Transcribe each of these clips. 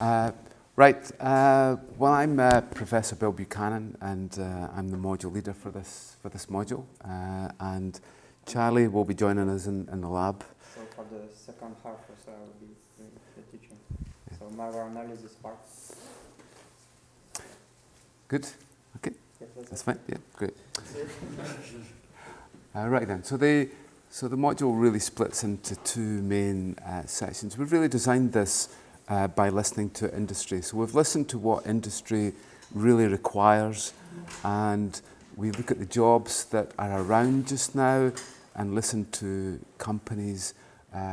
Uh, well, I'm Professor Bill Buchanan, and I'm the module leader for this module. And Charlie will be joining us in the lab. So for the second half or so, I will be doing the teaching. So malware analysis part. Good. Okay. Yes, That's fine. Yeah. Great. Right then. So the module really splits into two main sections. We've really designed this by listening to industry. So we've listened to what industry really requires, and we look at the jobs that are around just now and listen to companies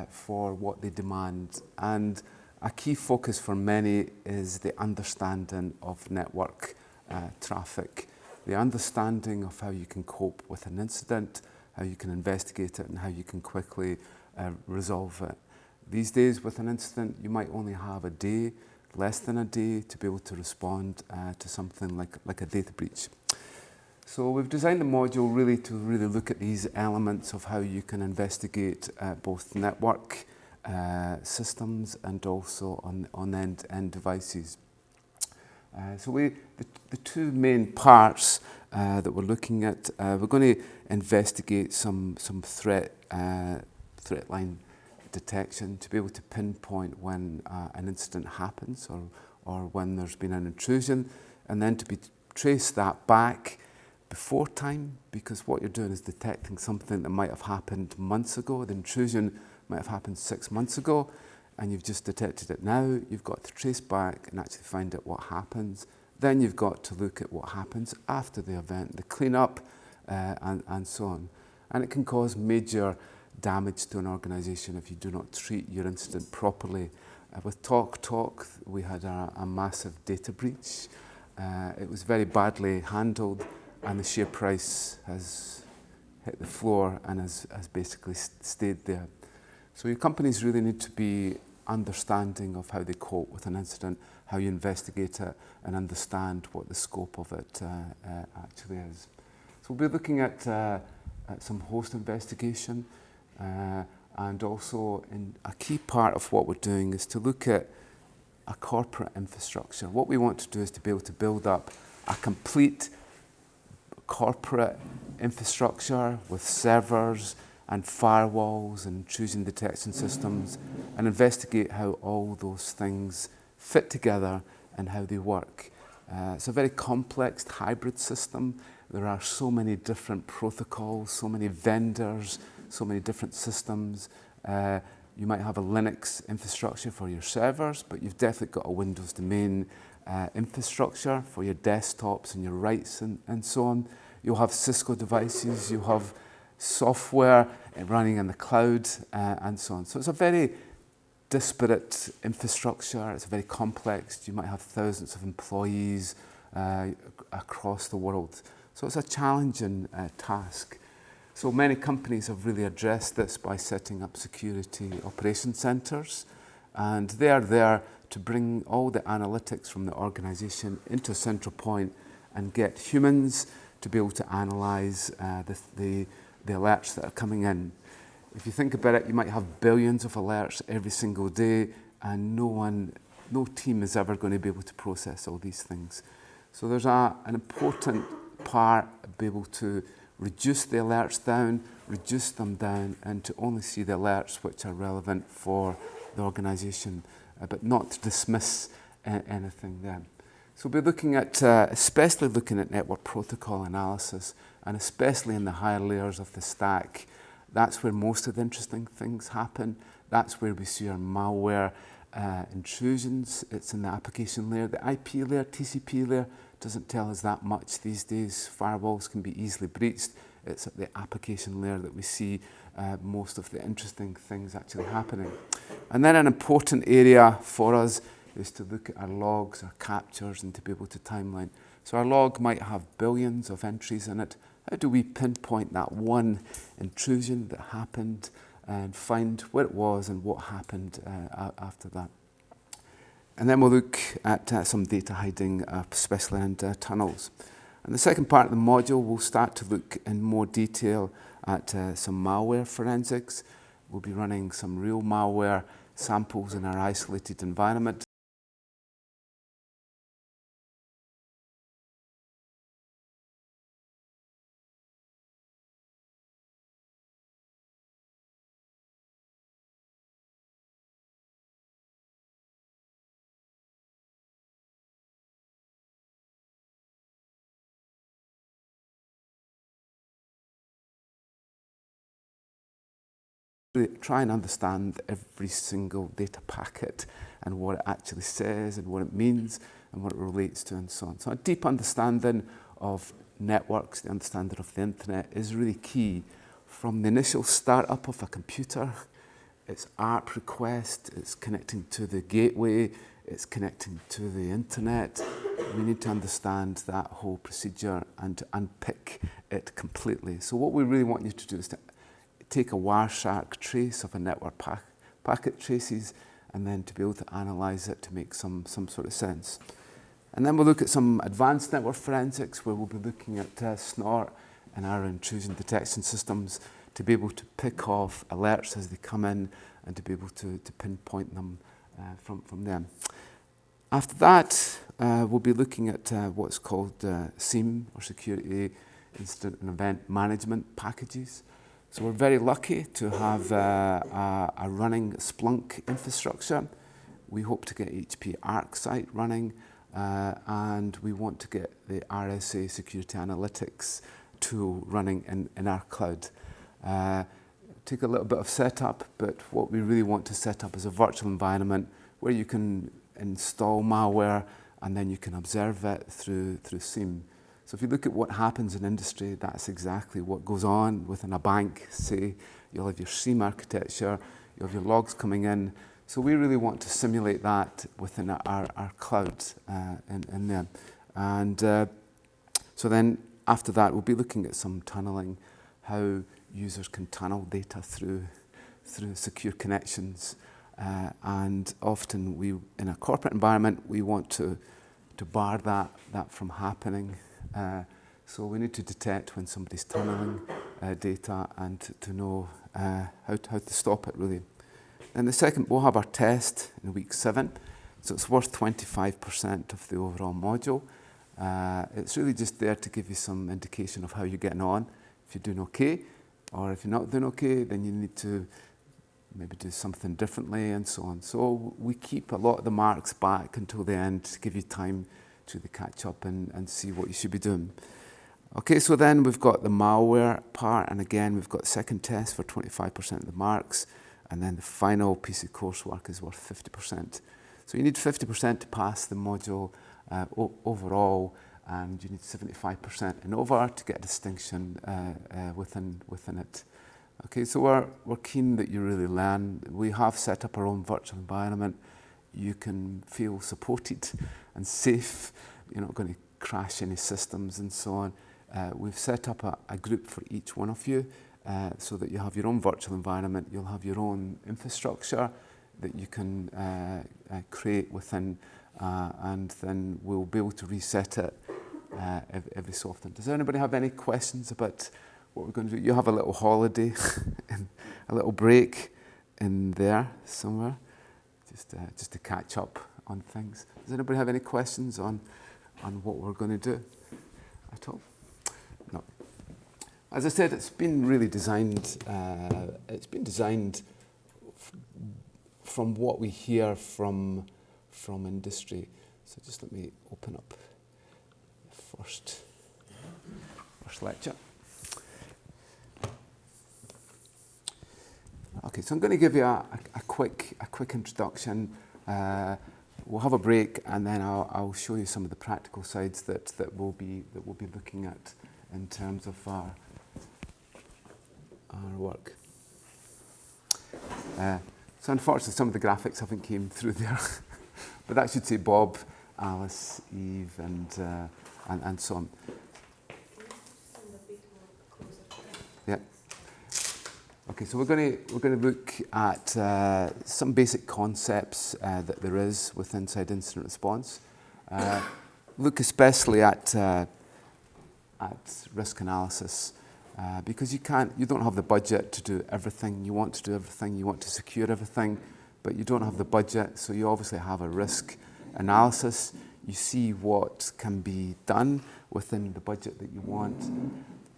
for what they demand. And a key focus for many is the understanding of network traffic, the understanding of how you can cope with an incident, how you can investigate it, and how you can quickly resolve it. These days, with an incident, you might only have a day, less than a day, to be able to respond to something like a data breach. So we've designed the module really to look at these elements of how you can investigate both network systems and also on end devices. So the two main parts that we're looking at, we're going to investigate some threat line detection to be able to pinpoint when an incident happens or when there's been an intrusion, and then to trace that back before time, because what you're doing is detecting something that might have happened months ago. The intrusion might have happened 6 months ago, and you've just detected it now. You've got to trace back and actually find out what happens. Then you've got to look at what happens after the event, the cleanup, and so on. And it can cause major damage to an organisation if you do not treat your incident properly. With TalkTalk, we had a massive data breach. It was very badly handled, and the share price has hit the floor and has basically stayed there. So your companies really need to be understanding of how they cope with an incident, how you investigate it, and understand what the scope of it actually is. So we'll be looking at some host investigation, and also a key part of what we're doing is to look at a corporate infrastructure. What we want to do is to be able to build up a complete corporate infrastructure with servers and firewalls and intrusion detection systems, and investigate how all those things fit together and how they work. It's a very complex hybrid system. There are so many different protocols, so many vendors, so many different systems. You might have a Linux infrastructure for your servers, but you've definitely got a Windows domain infrastructure for your desktops and your writes and so on. You'll have Cisco devices, you'll have software running in the cloud, and so on. So it's a very disparate infrastructure. It's very complex. You might have thousands of employees across the world. So it's a challenging task. So many companies have really addressed this by setting up security operations centers, and they are there to bring all the analytics from the organization into a central point and get humans to be able to analyze the alerts that are coming in. If you think about it, you might have billions of alerts every single day, and no team is ever going to be able to process all these things. So there's an important part of being able to reduce the alerts down, reduce them down, and to only see the alerts which are relevant for the organisation, but not to dismiss anything then. So we'll be looking at, especially looking at network protocol analysis, and especially in the higher layers of the stack. That's where most of the interesting things happen. That's where we see our malware intrusions. It's in the application layer. The IP layer, TCP layer, doesn't tell us that much these days. Firewalls can be easily breached. It's at the application layer that we see most of the interesting things actually happening. And then an important area for us is to look at our logs, our captures, and to be able to timeline. So our log might have billions of entries in it. How do we pinpoint that one intrusion that happened and find where it was and what happened after that? And then we'll look at some data hiding, especially in tunnels. And the second part of the module, we'll start to look in more detail at some malware forensics. We'll be running some real malware samples in our isolated environment. really try and understand every single data packet and what it actually says and what it means and what it relates to and so on. So a deep understanding of networks, the understanding of the internet is really key from the initial startup of a computer. It's ARP request, it's connecting to the gateway, it's connecting to the internet. We need to understand that whole procedure and to unpick it completely. So what we really want you to do is to take a Wireshark trace of a network packet traces and then to be able to analyze it to make some sort of sense. And then we'll look at some advanced network forensics where we'll be looking at SNORT and our intrusion detection systems to be able to pick off alerts as they come in and to be able to pinpoint them from them. After that, we'll be looking at what's called SIEM, or Security Incident and Event Management packages. So we're very lucky to have a running Splunk infrastructure. We hope to get HP ArcSight running, and we want to get the RSA Security Analytics tool running in our cloud. Take a little bit of setup, but what we really want to set up is a virtual environment where you can install malware and then you can observe it through SIEM. So if you look at what happens in industry, that's exactly what goes on within a bank. Say you'll have your SIEM architecture, you'll have your logs coming in. So we really want to simulate that within our cloud in there. And so then after that, we'll be looking at some tunneling, how users can tunnel data through secure connections. And often in a corporate environment, we want to bar that from happening. So we need to detect when somebody's tunneling data and to know how to stop it, really. And the second, we'll have our test in week 7. So it's worth 25% of the overall module. It's really just there to give you some indication of how you're getting on. If you're doing okay, or if you're not doing okay, then you need to maybe do something differently and so on. So we keep a lot of the marks back until the end to give you time to catch up and see what you should be doing. Okay, so then we've got the malware part, and again, we've got the second test for 25% of the marks, and then the final piece of coursework is worth 50%. So you need 50% to pass the module overall, and you need 75% in over to get a distinction within it. Okay, so we're keen that you really learn. We have set up our own virtual environment. You can feel supported and safe. You're not going to crash any systems and so on. We've set up a group for each one of you so that you have your own virtual environment. You'll have your own infrastructure that you can create within, and then we'll be able to reset it every so often. Does anybody have any questions about what we're going to do? You have a little holiday, and a little break in there somewhere, just to catch up on things. Does anybody have any questions on what we're going to do at all? No. As I said, it's been really designed. It's been designed from what we hear from industry. So just let me open up the first lecture. Okay, so I'm going to give you a quick introduction. We'll have a break, and then I'll show you some of the practical sides that we'll be looking at in terms of our work. So unfortunately, some of the graphics haven't came through there, but that should say Bob, Alice, Eve, and so on. Yeah. Okay, so we're going to look at some basic concepts that there is with inside incident response. Look especially at risk analysis because you don't have the budget to do everything. You want to do everything. You want to secure everything, but you don't have the budget. So you obviously have a risk analysis. You see what can be done within the budget that you want.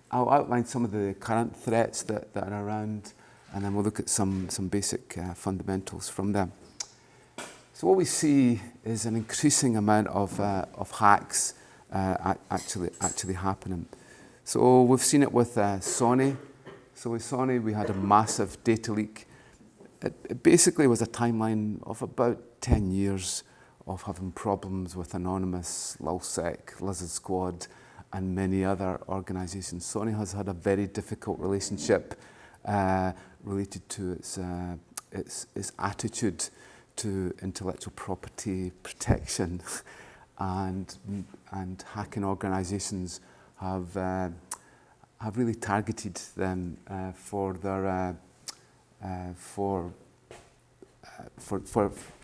I'll outline some of the current threats that are around, and then we'll look at some basic fundamentals from them. So what we see is an increasing amount of hacks actually happening. So we've seen it with Sony. So with Sony, we had a massive data leak. It basically was a timeline of about 10 years of having problems with Anonymous, LulzSec, Lizard Squad, and many other organizations. Sony has had a very difficult relationship related to its attitude to intellectual property protection, and hacking organizations have really targeted them for their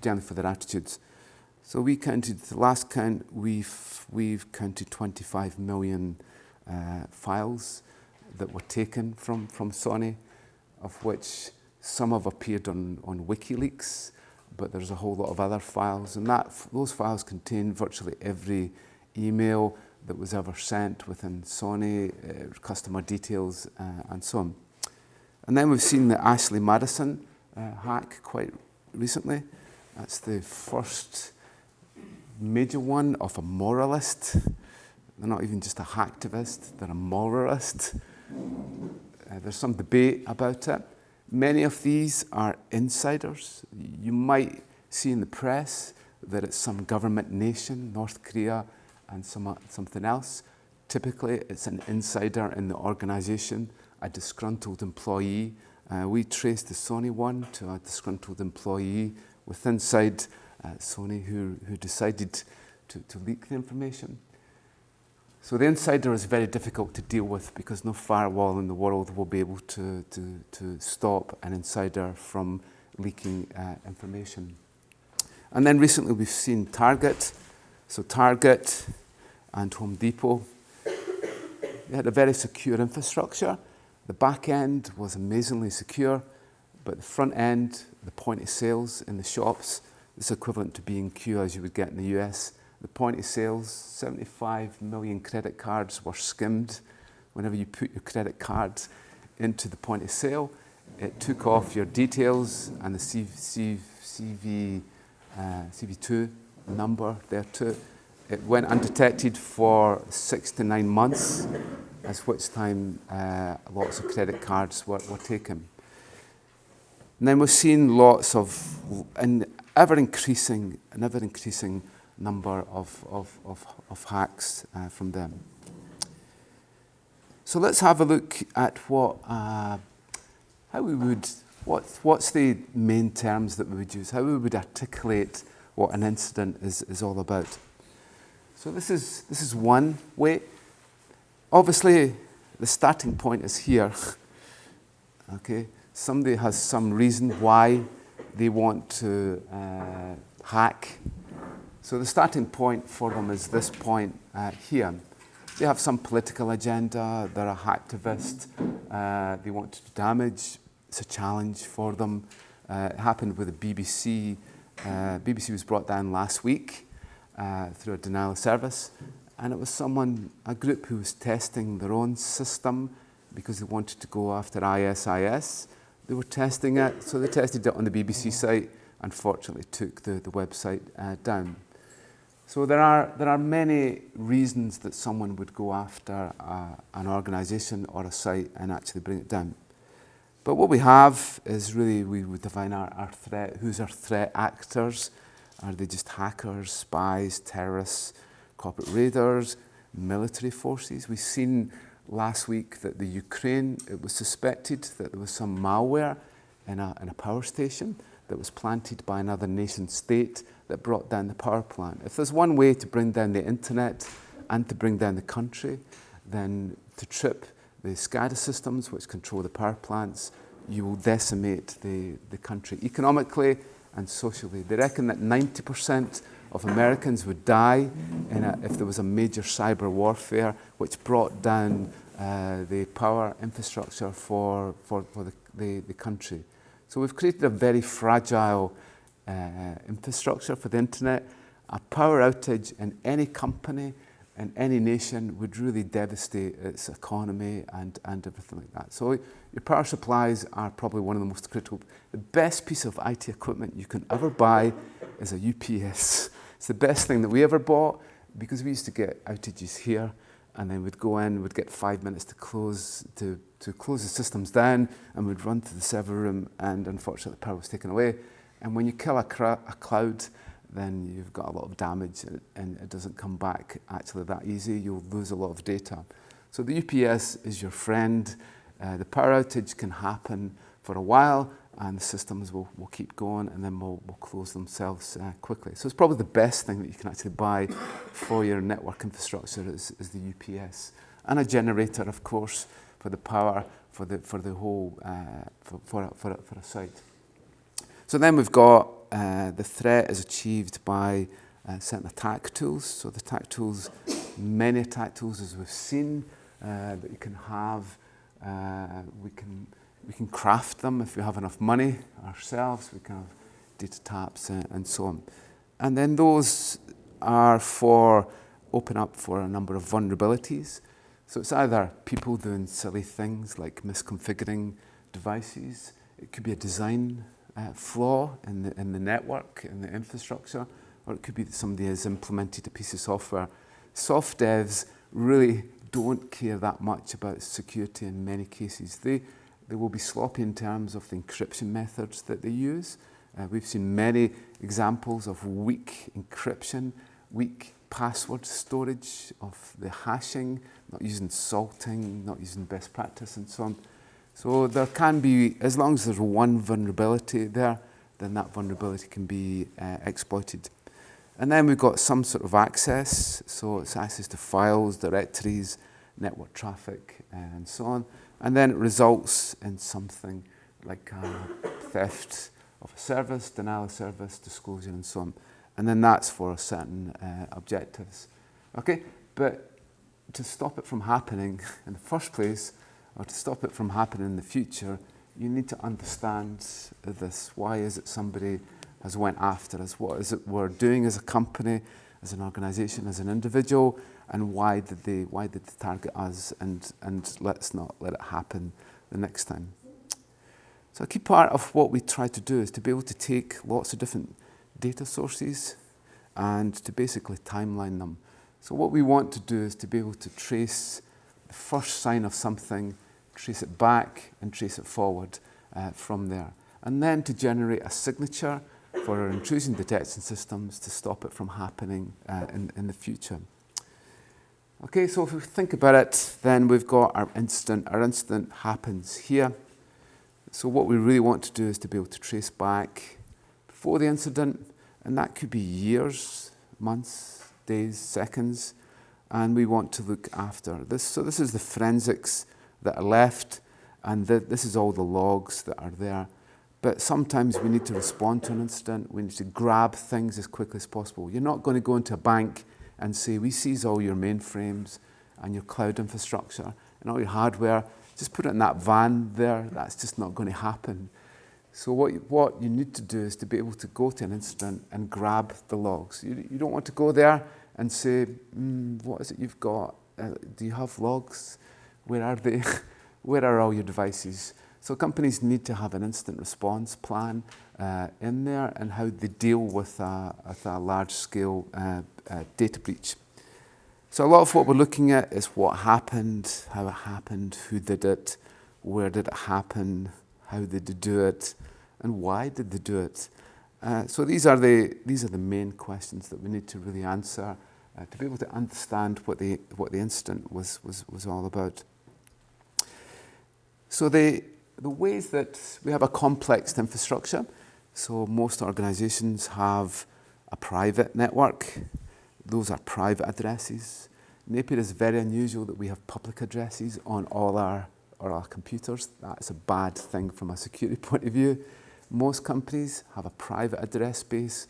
generally for their attitudes. So we counted, the last count, we've counted 25 million files that were taken from Sony, of which some have appeared on WikiLeaks, but there's a whole lot of other files, and those files contain virtually every email that was ever sent within Sony, customer details, and so on. And then we've seen the Ashley Madison hack quite recently. That's the first major one of a moralist. They're not even just a hacktivist, they're a moralist. There's some debate about it. Many of these are insiders. You might see in the press that it's some government nation, North Korea, and something else. Typically, it's an insider in the organization, a disgruntled employee. We traced the Sony one to a disgruntled employee with inside Sony who decided to leak the information. So the insider is very difficult to deal with because no firewall in the world will be able to stop an insider from leaking information. And then recently we've seen Target. So Target and Home Depot, they had a very secure infrastructure. The back end was amazingly secure, but the front end, the point of sales in the shops, is equivalent to B&Q as you would get in the US. The point of sales, 75 million credit cards were skimmed. Whenever you put your credit cards into the point of sale, it took off your details and the CV2 number there too. It went undetected for 6 to 9 months, at which time lots of credit cards were taken. And then we've seen lots of an ever increasing number of hacks from them. So let's have a look at what's the main terms that we would use, how we would articulate what an incident is all about. So this is one way. Obviously, the starting point is here. Okay, somebody has some reason why they want to hack. So the starting point for them is this point here. They have some political agenda, they're a hacktivist, they want to damage, it's a challenge for them. It happened with the BBC. BBC was brought down last week through a denial of service, and it was a group who was testing their own system because they wanted to go after ISIS. They were testing it, so they tested it on the BBC site, unfortunately took the website down. So there are many reasons that someone would go after an organization or a site and actually bring it down. But what we have is really, we would define our threat. Who's our threat actors? Are they just hackers, spies, terrorists, corporate raiders, military forces? We've seen last week that the Ukraine, it was suspected that there was some malware in a power station that was planted by another nation state that brought down the power plant. If there's one way to bring down the internet and to bring down the country, then to trip the SCADA systems which control the power plants, you will decimate the country economically and socially. They reckon that 90% of Americans would die if there was a major cyber warfare which brought down the power infrastructure for the country. So we've created a very fragile infrastructure for the internet. A power outage in any company, in any nation, would really devastate its economy and everything like that. So your power supplies are probably one of the most critical. The best piece of IT equipment you can ever buy is a UPS. It's the best thing that we ever bought because we used to get outages here, and then we'd go in, we'd get 5 minutes to close to to close the systems down, and we'd run to the server room, and unfortunately the power was taken away. And when you kill a cloud, then you've got a lot of damage, and it doesn't come back actually that easy. You'll lose a lot of data. So the UPS is your friend. The power outage can happen for a while, and the systems will keep going, and then will close themselves quickly. So it's probably the best thing that you can actually buy for your network infrastructure is the UPS, and a generator, of course, for the power for the whole for a site. So then we've got the threat is achieved by certain attack tools. So the attack tools, many attack tools, as we've seen, that you can have. We can craft them if we have enough money ourselves. We can have data taps and so on. And then those are open up for a number of vulnerabilities. So it's either people doing silly things like misconfiguring devices. It could be a design flaw in the network, in the infrastructure, or it could be that somebody has implemented a piece of software. Soft devs really don't care that much about security in many cases. They will be sloppy in terms of the encryption methods that they use. We've seen many examples of weak encryption, weak password storage, of the hashing, not using salting, not using best practice, and so on. So there can be, as long as there's one vulnerability there, then that vulnerability can be exploited. And then we've got some sort of access, so it's access to files, directories, network traffic, and so on. And then it results in something like theft of a service, denial of service, disclosure, and so on. And then that's for certain objectives. Okay, but to stop it from happening in the first place, or to stop it from happening in the future, you need to understand this. Why is it somebody has went after us? What is it we're doing as a company, as an organization, as an individual, and why did they target us? And let's not let it happen the next time. So a key part of what we try to do is to be able to take lots of different data sources and to basically timeline them. So what we want to do is to be able to trace the first sign of something, trace it back and trace it forward from there. And then to generate a signature for our intrusion detection systems to stop it from happening in the future. Okay, so if we think about it, then we've got our incident. Our incident happens here. So what we really want to do is to be able to trace back before the incident, and that could be years, months, days, seconds, and we want to look after this. So this is the forensics that are left, and this is all the logs that are there. But sometimes we need to respond to an incident. We need to grab things as quickly as possible. You're not going to go into a bank and say, we seize all your mainframes and your cloud infrastructure and all your hardware. Just put it in that van there. That's just not going to happen. So what you need to do is to be able to go to an incident and grab the logs. You don't want to go there and say, what is it you've got? Do you have logs? Where are they? Where are all your devices? So companies need to have an incident response plan in there and how they deal with a large-scale data breach. So a lot of what we're looking at is what happened, how it happened, who did it, where did it happen, how did they do it, and why did they do it. So these are the main questions that we need to really answer to be able to understand what the incident was all about. So the ways that we have a complex infrastructure, so most organizations have a private network. Those are private addresses. Napier is very unusual that we have public addresses on all our computers. That's a bad thing from a security point of view. Most companies have a private address space.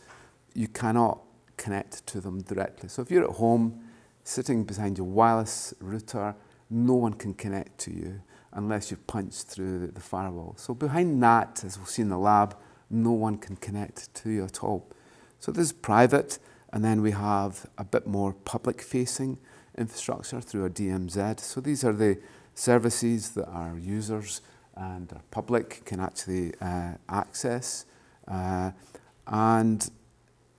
You cannot connect to them directly. So if you're at home, sitting behind your wireless router, no one can connect to you unless you punch through the firewall. So behind that, as we'll see in the lab, no one can connect to you at all. So this is private, and then we have a bit more public-facing infrastructure through our DMZ. So these are the services that our users and our public can actually access. And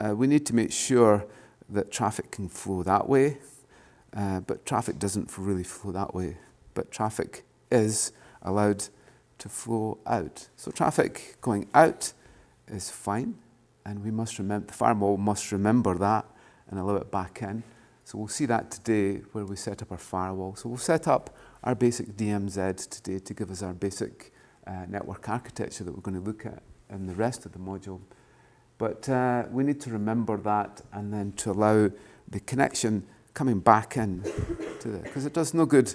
we need to make sure that traffic can flow that way, but traffic doesn't really flow that way. But traffic is allowed to flow out. So traffic going out is fine, and we must remember, the firewall must remember that and allow it back in. So we'll see that today where we set up our firewall. So we'll set up our basic DMZ today to give us our basic network architecture that we're going to look at in the rest of the module. But we need to remember that and then to allow the connection coming back in to the, because it does no good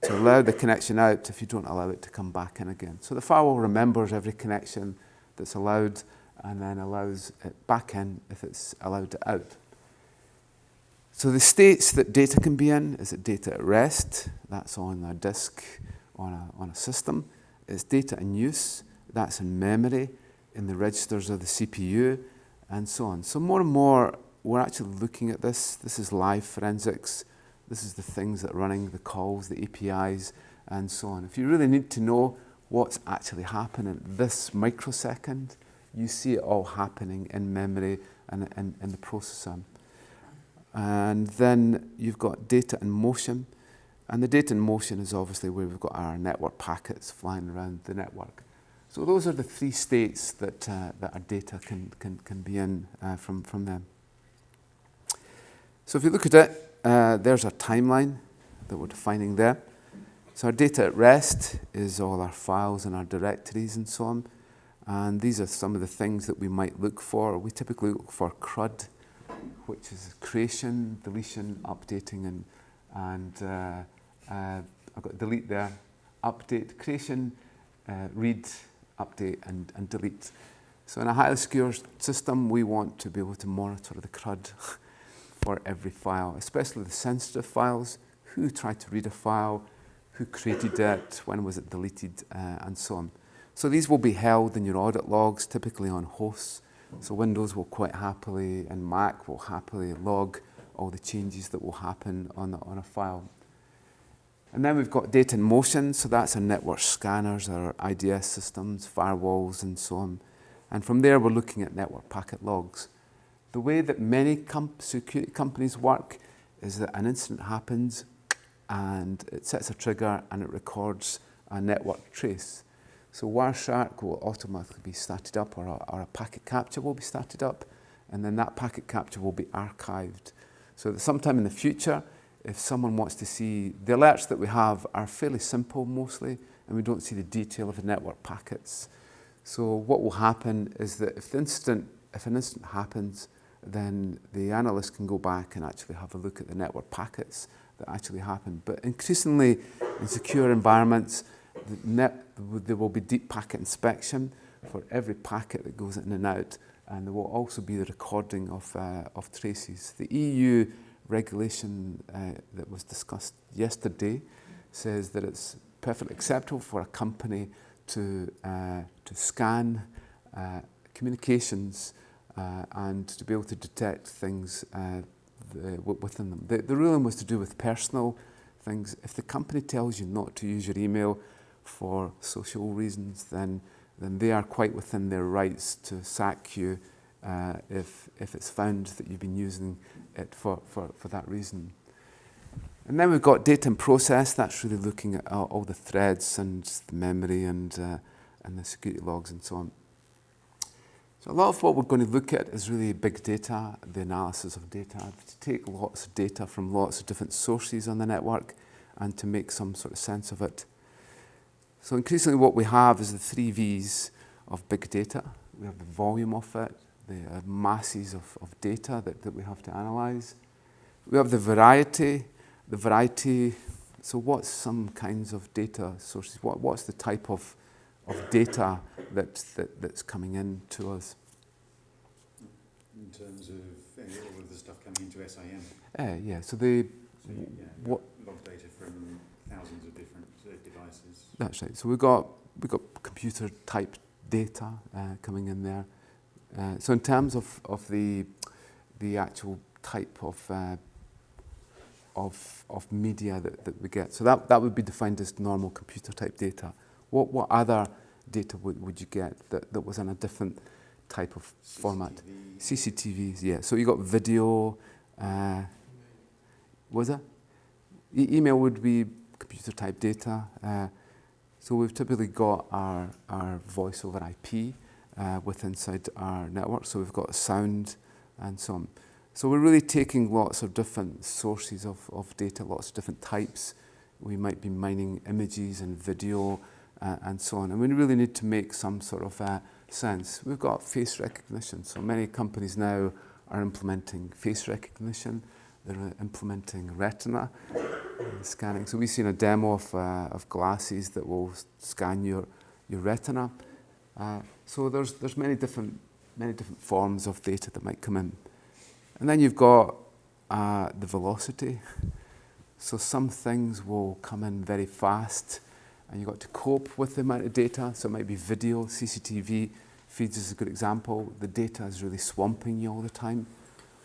to allow the connection out if you don't allow it to come back in again. So the firewall remembers every connection that's allowed and then allows it back in if it's allowed it out. So the states that data can be in, is it data at rest? That's on a disk, on a system. It's data in use, that's in memory, in the registers of the CPU, and so on. So more and more, we're actually looking at this. This is live forensics. This is the things that are running, the calls, the APIs, and so on. If you really need to know what's actually happening this microsecond, you see it all happening in memory and in the processor. And then you've got data in motion. And the data in motion is obviously where we've got our network packets flying around the network. So those are the three states that our data can be in from them. So if you look at it, there's our timeline that we're defining there. So our data at rest is all our files and our directories and so on. And these are some of the things that we might look for. We typically look for CRUD, which is creation, deletion, updating, and I've got delete there, update, creation, read, update, and delete. So in a highly secure system, we want to be able to monitor the CRUD for every file, especially the sensitive files, who tried to read a file, who created it, when was it deleted, and so on. So these will be held in your audit logs, typically on hosts. So Windows will quite happily, and Mac will happily log all the changes that will happen on a file. And then we've got data in motion, so that's our network scanners, our IDS systems, firewalls, and so on. And from there, we're looking at network packet logs. The way that many security companies work is that an incident happens, and it sets a trigger, and it records a network trace. So Wireshark will automatically be started up, or a packet capture will be started up, and then that packet capture will be archived. So that sometime in the future, if someone wants to see, the alerts that we have are fairly simple mostly, and we don't see the detail of the network packets. So what will happen is that if an incident happens, then the analyst can go back and actually have a look at the network packets that actually happen. But increasingly in secure environments, there will be deep packet inspection for every packet that goes in and out, and there will also be the recording of traces. The EU regulation that was discussed yesterday says that it's perfectly acceptable for a company to scan communications and to be able to detect things within them. The ruling was to do with personal things. If the company tells you not to use your email for social reasons, then they are quite within their rights to sack you if it's found that you've been using it for that reason. And then we've got data in process. That's really looking at all the threads and the memory and the security logs and so on. So a lot of what we're going to look at is really big data, the analysis of data, to take lots of data from lots of different sources on the network and to make some sort of sense of it. So increasingly what we have is the 3 V's of big data. We have the volume of it, the masses of data that we have to analyze. We have the variety, so what's some kinds of data sources? What's the type of data that's coming in to us? In terms of all of the stuff coming into SIM? Yeah, so log data from thousands of different devices. That's right. So we've got computer type data coming in there. So in terms of the actual type of media that we get, so that would be defined as normal computer type data. What other data would you get that was in a different type of format? CCTVs, yeah. So you got video. Was it? Email would be computer type data. So we've typically got our voice over IP inside our network. So we've got sound and so on. So we're really taking lots of different sources of data, lots of different types. We might be mining images and video and so on. And we really need to make some sort of sense. We've got face recognition. So many companies now are implementing face recognition. They're implementing retina scanning. So we've seen a demo of glasses that will scan your retina. So there's many different forms of data that might come in. And then you've got the velocity. So some things will come in very fast, and you've got to cope with the amount of data. So it might be video, CCTV feeds is a good example. The data is really swamping you all the time.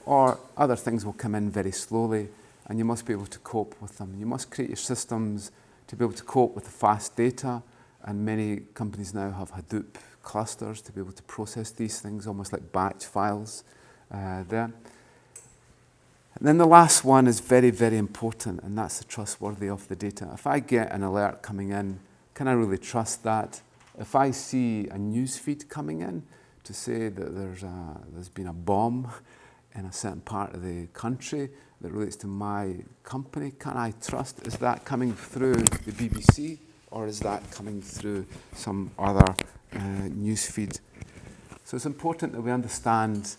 Or other things will come in very slowly, and you must be able to cope with them. You must create your systems to be able to cope with the fast data, and many companies now have Hadoop clusters to be able to process these things, almost like batch files there. And then the last one is very, very important, and that's the trustworthy of the data. If I get an alert coming in, can I really trust that? If I see a news feed coming in to say that there's been a bomb in a certain part of the country that relates to my company, can I trust? Is that coming through the BBC, or is that coming through some other news feed? So it's important that we understand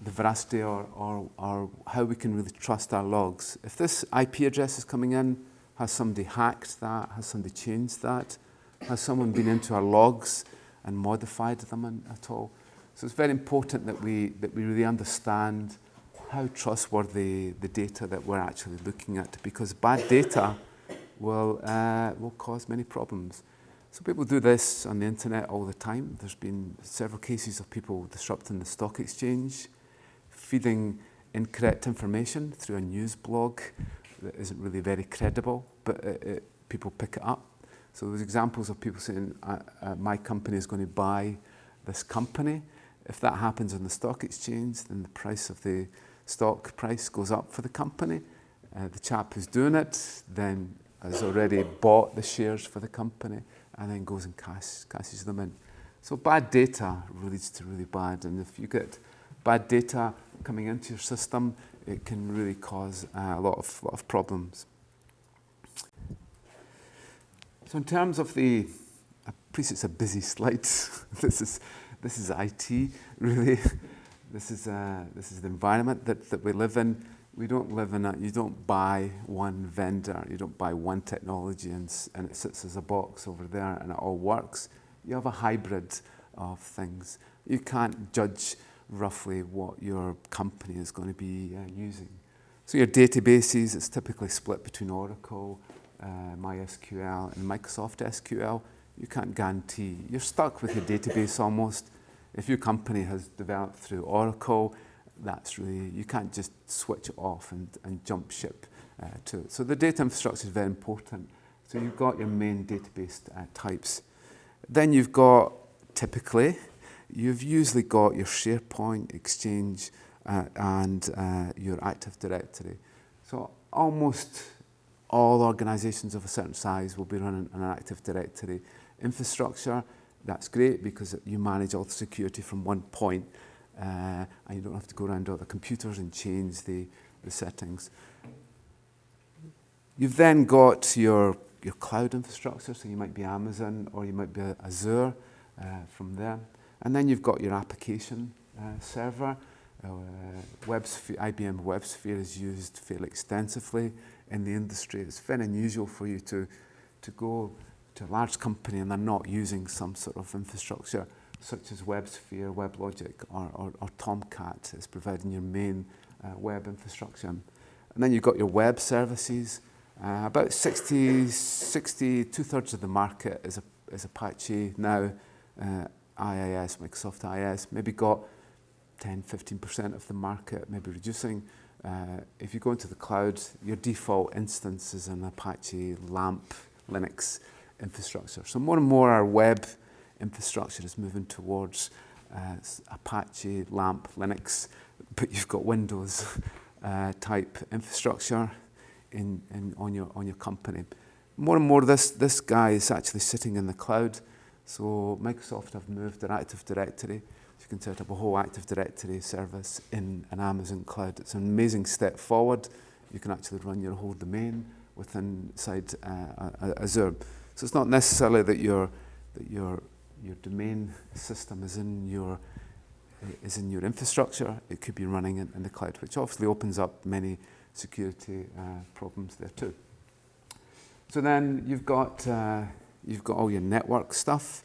the veracity or how we can really trust our logs. If this IP address is coming in, has somebody hacked that? Has somebody changed that? Has someone been into our logs and modified them at all? So it's very important that we really understand how trustworthy the data that we're actually looking at, because bad data will cause many problems. So people do this on the internet all the time. There's been several cases of people disrupting the stock exchange, feeding incorrect information through a news blog that isn't really very credible, but people pick it up. So there's examples of people saying, my company is going to buy this company. If that happens on the stock exchange, then the price of the stock price goes up for the company. The chap who's doing it then has already bought the shares for the company and then goes and cashes them in. So bad data leads to really bad, and if you get bad data coming into your system, it can really cause a lot of problems. So in terms of I appreciate it's a busy slide. This is IT, really. This is the environment that we live in. We don't live in you don't buy one vendor, you don't buy one technology and it sits as a box over there and it all works. You have a hybrid of things. You can't judge roughly what your company is going to be using. So your databases, it's typically split between Oracle, MySQL and Microsoft SQL. You can't guarantee. You're stuck with your database almost. If your company has developed through Oracle, that's really, you can't just switch it off and jump ship to it. So the data infrastructure is very important. So you've got your main database types. Then you've got, typically, you've usually got your SharePoint, Exchange, and your Active Directory. So almost all organizations of a certain size will be running an Active Directory infrastructure. That's great because you manage all the security from one point and you don't have to go around all the computers and change the settings. You've then got your cloud infrastructure, so you might be Amazon or you might be Azure from there. And then you've got your application server. IBM WebSphere is used fairly extensively in the industry. It's very unusual for you to go to a large company and they're not using some sort of infrastructure such as WebSphere, WebLogic, or Tomcat is providing your main web infrastructure. And then you've got your web services. About 2/3 of the market is Apache now. IIS, Microsoft IIS, maybe got 10-15% of the market, maybe reducing. If you go into the cloud, your default instance is an Apache LAMP Linux infrastructure. So more and more our web infrastructure is moving towards Apache LAMP Linux, but you've got Windows type infrastructure on your company. more and more this guy is actually sitting in the cloud. So Microsoft have moved their Active Directory. So you can set up a whole Active Directory service in an Amazon cloud. It's an amazing step forward. You can actually run your whole domain inside Azure. So it's not necessarily that your domain system is in your infrastructure. It could be running in the cloud, which obviously opens up many security problems there too. So then you've got all your network stuff.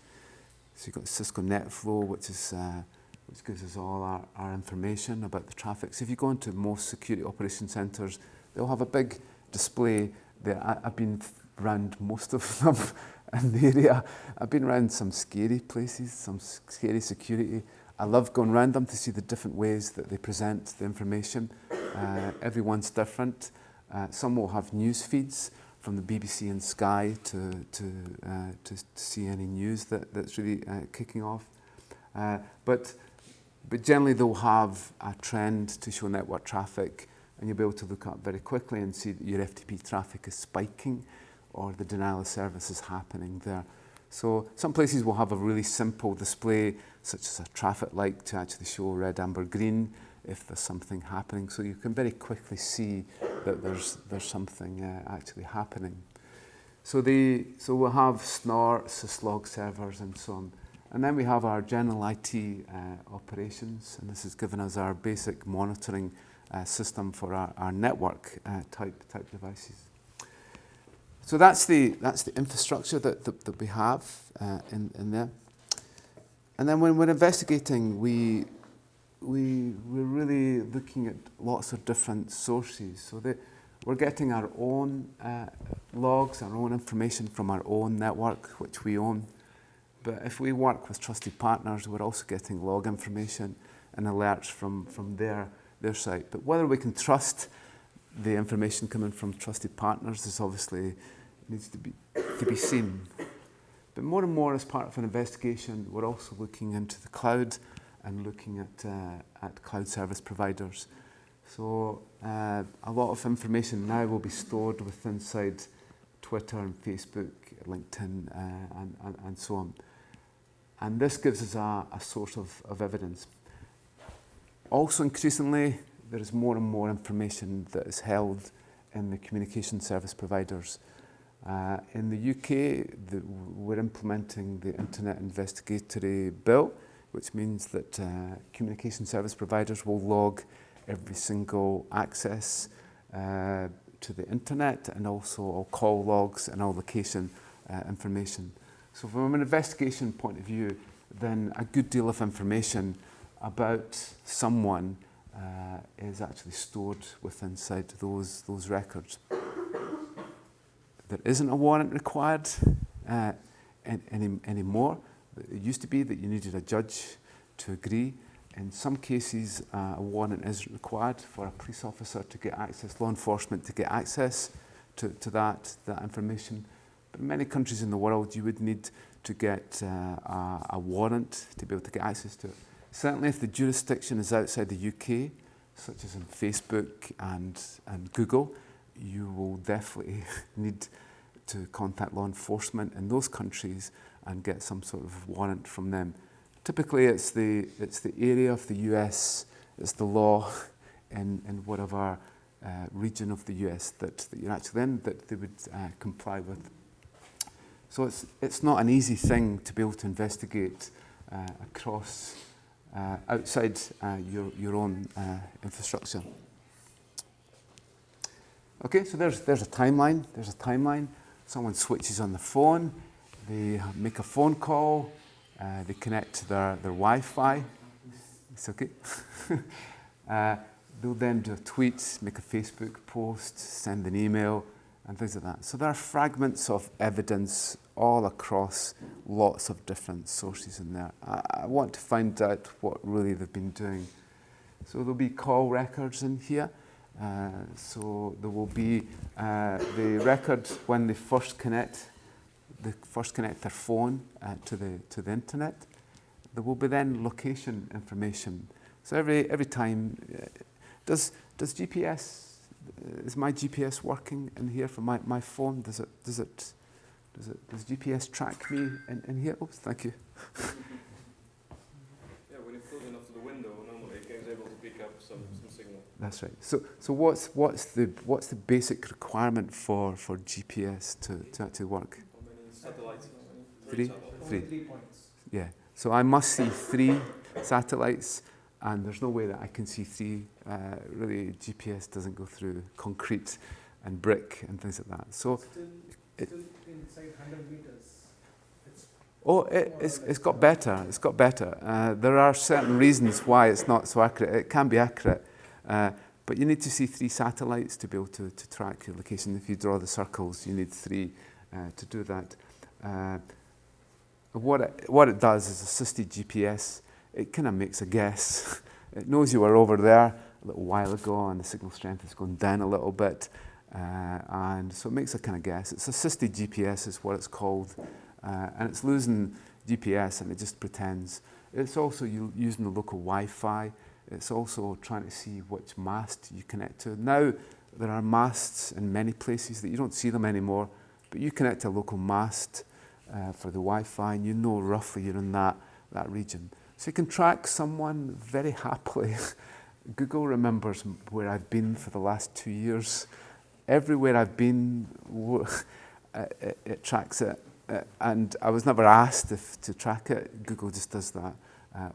So you've got Cisco NetFlow, which gives us all our information about the traffic. So if you go into most security operation centers, they'll have a big display there. I've been around most of them in the area. I've been around some scary places, some scary security. I love going around them to see the different ways that they present the information. Everyone's different. Some will have news feeds from the BBC and Sky to see any news that's really kicking off. But generally they'll have a trend to show network traffic, and you'll be able to look up very quickly and see that your FTP traffic is spiking or the denial of service is happening there. So some places will have a really simple display, such as a traffic light, to actually show red, amber, green if there's something happening. So you can very quickly see that there's something actually happening. So we'll have SNOR, syslog servers and so on. And then we have our general IT operations, and this has given us our basic monitoring system for our network type devices. So that's the infrastructure that we have in there. And then when we're investigating, we're really looking at lots of different sources. So we're getting our own logs, our own information from our own network, which we own. But if we work with trusted partners, we're also getting log information and alerts from their site. But whether we can trust the information coming from trusted partners is obviously needs to be seen. But more and more, as part of an investigation, we're also looking into the cloud and looking at cloud service providers. So a lot of information now will be stored inside Twitter and Facebook, LinkedIn, and so on. And this gives us a source of evidence. Also, increasingly, there is more and more information that is held in the communication service providers. In the UK, we're implementing the Internet Investigatory Bill, which means that communication service providers will log every single access to the internet, and also all call logs and all location information. So from an investigation point of view, then a good deal of information about someone is actually stored inside those records. There isn't a warrant required anymore. It used to be that you needed a judge to agree. In some cases, a warrant is required for a police officer to get access, law enforcement to get access to that information. But in many countries in the world, you would need to get a warrant to be able to get access to it. Certainly if the jurisdiction is outside the UK, such as in Facebook and Google, you will definitely need to contact law enforcement in those countries and get some sort of warrant from them. Typically it's the area of the US, it's the law in whatever region of the US that you're actually in that they would comply with. So it's not an easy thing to be able to investigate across outside your own infrastructure. Okay, so there's a timeline. There's a timeline. Someone switches on the phone. They make a phone call. They connect to their Wi-Fi. It's okay. They'll then do a tweet, make a Facebook post, send an email, and things like that. So there are fragments of evidence all across lots of different sources in there. I want to find out what really they've been doing. So there'll be call records in here. So there will be the record when they first connect their phone to the internet. There will be then location information. So every time, does GPS is my GPS working in here for my phone? Does GPS track me in here? Oops, thank you. Yeah, when you're close enough to the window, normally it is able to pick up some signal. That's right. So what's the basic requirement for GPS to actually work? How many satellites? Three? Satellites. Three. 3 points. Yeah. So I must see 3 satellites, and there's no way that I can see 3. Really, GPS doesn't go through concrete and brick and things like that. So Still inside 100 meters. it's got better. It's got better. There are certain reasons why it's not so accurate. It can be accurate, but you need to see 3 satellites to be able to track your location. If you draw the circles, you need 3 to do that. What it does is assisted GPS. It kind of makes a guess. It knows you were over there a little while ago, and the signal strength has gone down a little bit, and so it makes a kind of guess. It's assisted GPS is what it's called, and it's losing GPS, and it just pretends. It's also using the local Wi-Fi. It's also trying to see which mast you connect to. Now there are masts in many places that you don't see them anymore, but you connect to a local mast for the Wi-Fi, and you know roughly you're in that region. So you can track someone very happily. Google remembers where I've been for the last 2 years. Everywhere I've been, it tracks it. And I was never asked to track it. Google just does that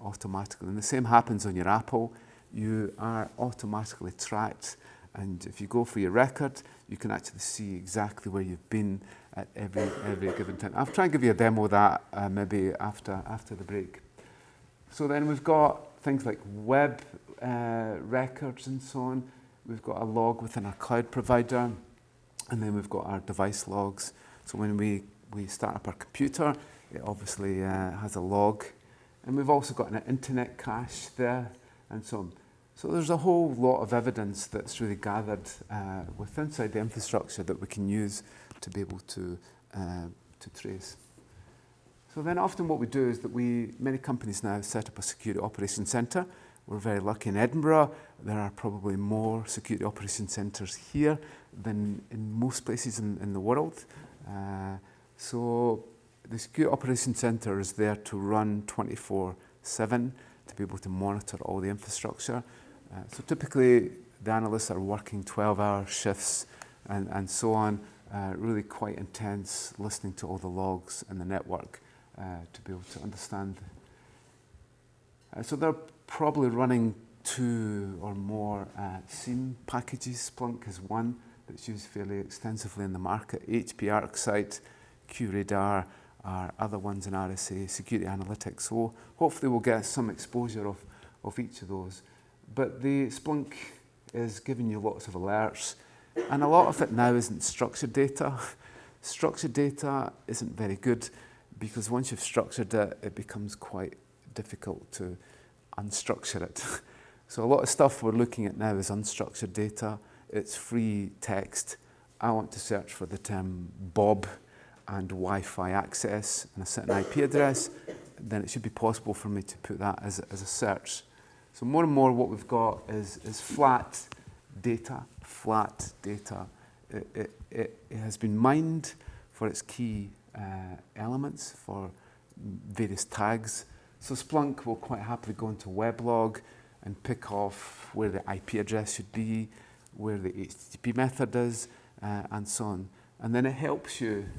automatically. And the same happens on your Apple. You are automatically tracked. And if you go for your record, you can actually see exactly where you've been at every given time. I'll try and give you a demo of that maybe after the break. So then we've got things like web records and so on. We've got a log within our cloud provider, and then we've got our device logs. So when we start up our computer, it obviously has a log. And we've also got an internet cache there and so on. So there's a whole lot of evidence that's really gathered inside the infrastructure that we can use to be able to trace. So then often what we do is that many companies now set up a security operations centre. We're very lucky in Edinburgh. There are probably more security operations centres here than in most places in the world. So the security operations centre is there to run 24/7 to be able to monitor all the infrastructure. So typically the analysts are working 12-hour shifts and so on, really quite intense, listening to all the logs in the network to be able to understand. So they're probably running 2 or more SIEM packages. Splunk is one that's used fairly extensively in the market. HP ArcSight, QRadar are other ones in RSA, Security Analytics. So hopefully we'll get some exposure of each of those. But the Splunk is giving you lots of alerts, and a lot of it now isn't structured data. Structured data isn't very good because once you've structured it, it becomes quite difficult to unstructure it. So a lot of stuff we're looking at now is unstructured data. It's free text. I want to search for the term Bob and Wi-Fi access and a certain IP address, then it should be possible for me to put that as a search. So more and more what we've got is flat data. It has been mined for its key elements, for various tags. So Splunk will quite happily go into WebLog and pick off where the IP address should be, where the HTTP method is, and so on. And then it helps you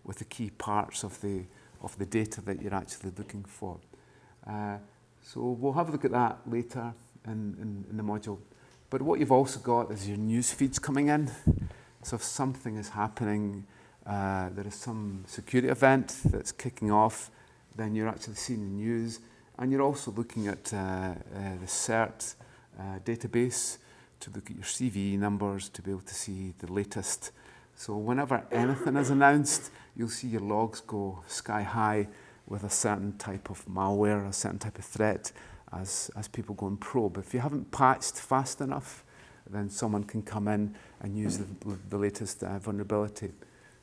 with the key parts of the data that you're actually looking for. So we'll have a look at that later in the module. But what you've also got is your news feeds coming in. So if something is happening, there is some security event that's kicking off, then you're actually seeing the news. And you're also looking at the CERT database to look at your CVE numbers, to be able to see the latest. So whenever anything is announced, you'll see your logs go sky high with a certain type of malware, a certain type of threat as people go and probe. If you haven't patched fast enough, then someone can come in and use the latest vulnerability.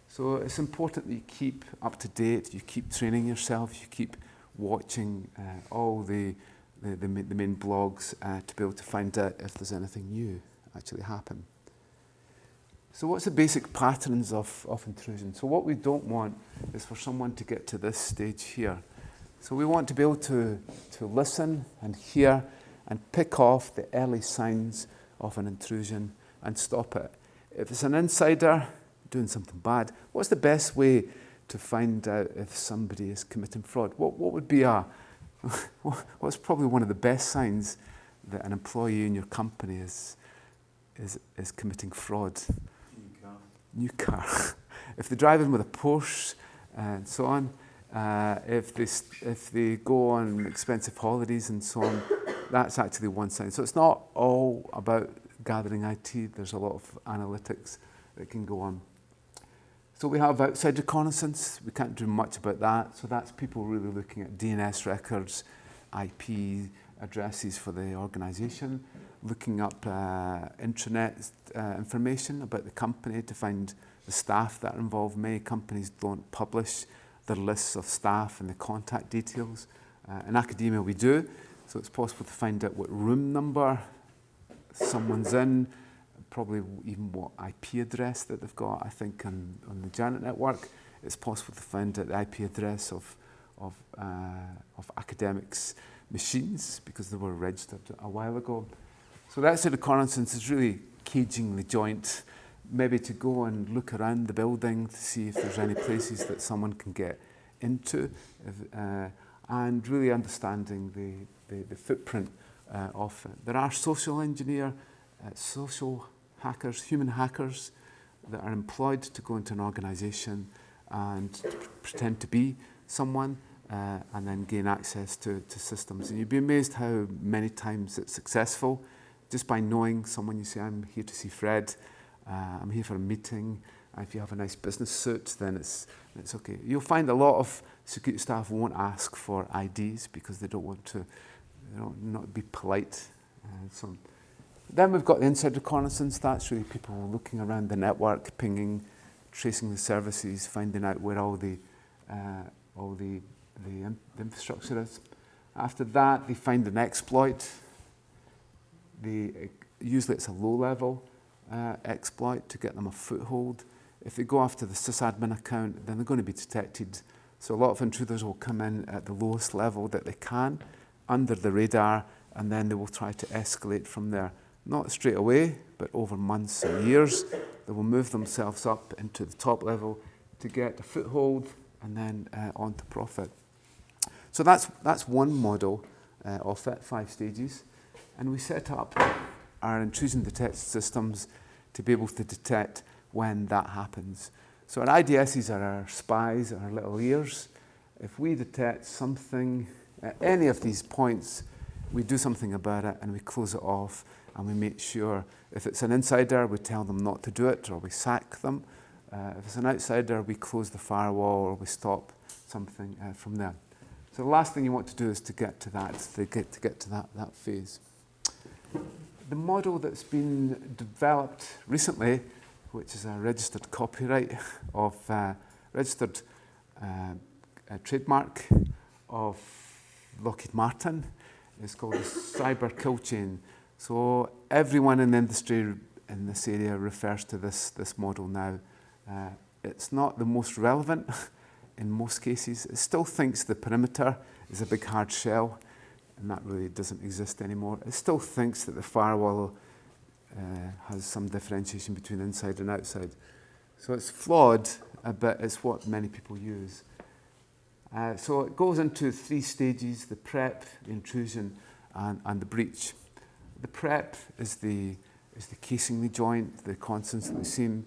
So it's important that you keep up to date, you keep training yourself, you keep watching all the the main blogs to be able to find out if there's anything new actually happen. So what's the basic patterns of intrusion? So what we don't want is for someone to get to this stage here. So we want to be able to listen and hear and pick off the early signs of an intrusion and stop it. If it's an insider doing something bad, what's the best way to find out if somebody is committing fraud? What would be what's probably one of the best signs that an employee in your company is committing fraud? New car. If they're driving with a Porsche and so on, if they go on expensive holidays and so on, that's actually one sign. So it's not all about gathering IT. There's a lot of analytics that can go on. So we have outside reconnaissance. We can't do much about that. So that's people really looking at DNS records, IP addresses for the organization, looking up intranet information about the company to find the staff that are involved. Many companies don't publish their lists of staff and the contact details. In academia we do, so it's possible to find out what room number someone's in, probably even what IP address that they've got. I think on the Janet network, it's possible to find out the IP address of academics' machines because they were registered a while ago. So that sort of reconnaissance is really caging the joint, maybe to go and look around the building to see if there's any places that someone can get into, and really understanding the footprint of it. There are social hackers, human hackers, that are employed to go into an organization and to pretend to be someone and then gain access to systems. And you'd be amazed how many times it's successful. Just by knowing someone, you say, I'm here to see Fred, I'm here for a meeting. If you have a nice business suit, then it's okay. You'll find a lot of security staff won't ask for IDs because they don't want to not be polite. So then we've got the inside reconnaissance. That's really people looking around the network, pinging, tracing the services, finding out where all the infrastructure is. After that, they find an exploit. Usually it's a low-level exploit to get them a foothold. If they go after the sysadmin account, then they're going to be detected. So a lot of intruders will come in at the lowest level that they can, under the radar, and then they will try to escalate from there. Not straight away, but over months and years. They will move themselves up into the top level to get a foothold and then on to profit. So that's one model of it, 5 stages. And we set up our intrusion detection systems to be able to detect when that happens. So our IDSs are our spies, our little ears. If we detect something at any of these points, we do something about it and we close it off, and we make sure if it's an insider, we tell them not to do it or we sack them. If it's an outsider, we close the firewall or we stop something from there. So the last thing you want to do is to get to that phase. The model that's been developed recently, which is a registered copyright of registered trademark of Lockheed Martin, is called the cyber kill chain. So everyone in the industry in this area refers to this model now. It's not the most relevant in most cases. It still thinks the perimeter is a big hard shell, and that really doesn't exist anymore. It still thinks that the firewall has some differentiation between inside and outside. So it's flawed, but it's what many people use. So it goes into 3 stages: the prep, the intrusion, and the breach. The prep is the casing the joint, the constantly seen,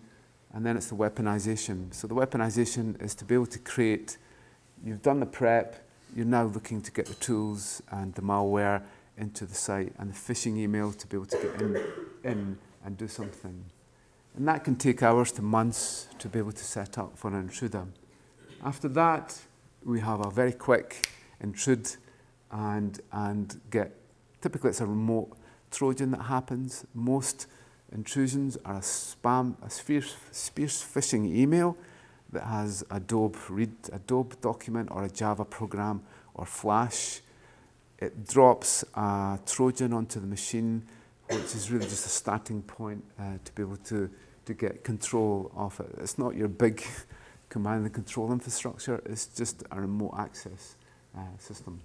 and then it's the weaponization. So the weaponization is to be able to create, you've done the prep, you're now looking to get the tools and the malware into the site and the phishing email to be able to get in and do something. And that can take hours to months to be able to set up for an intruder. After that, we have a very quick intrude and get, typically it's a remote Trojan that happens. Most intrusions are a spear phishing email that has Adobe document or a Java program or Flash It drops a Trojan onto the machine, which is really just a starting point to be able to get control of it. It's not your big command and control infrastructure, it's just a remote access system.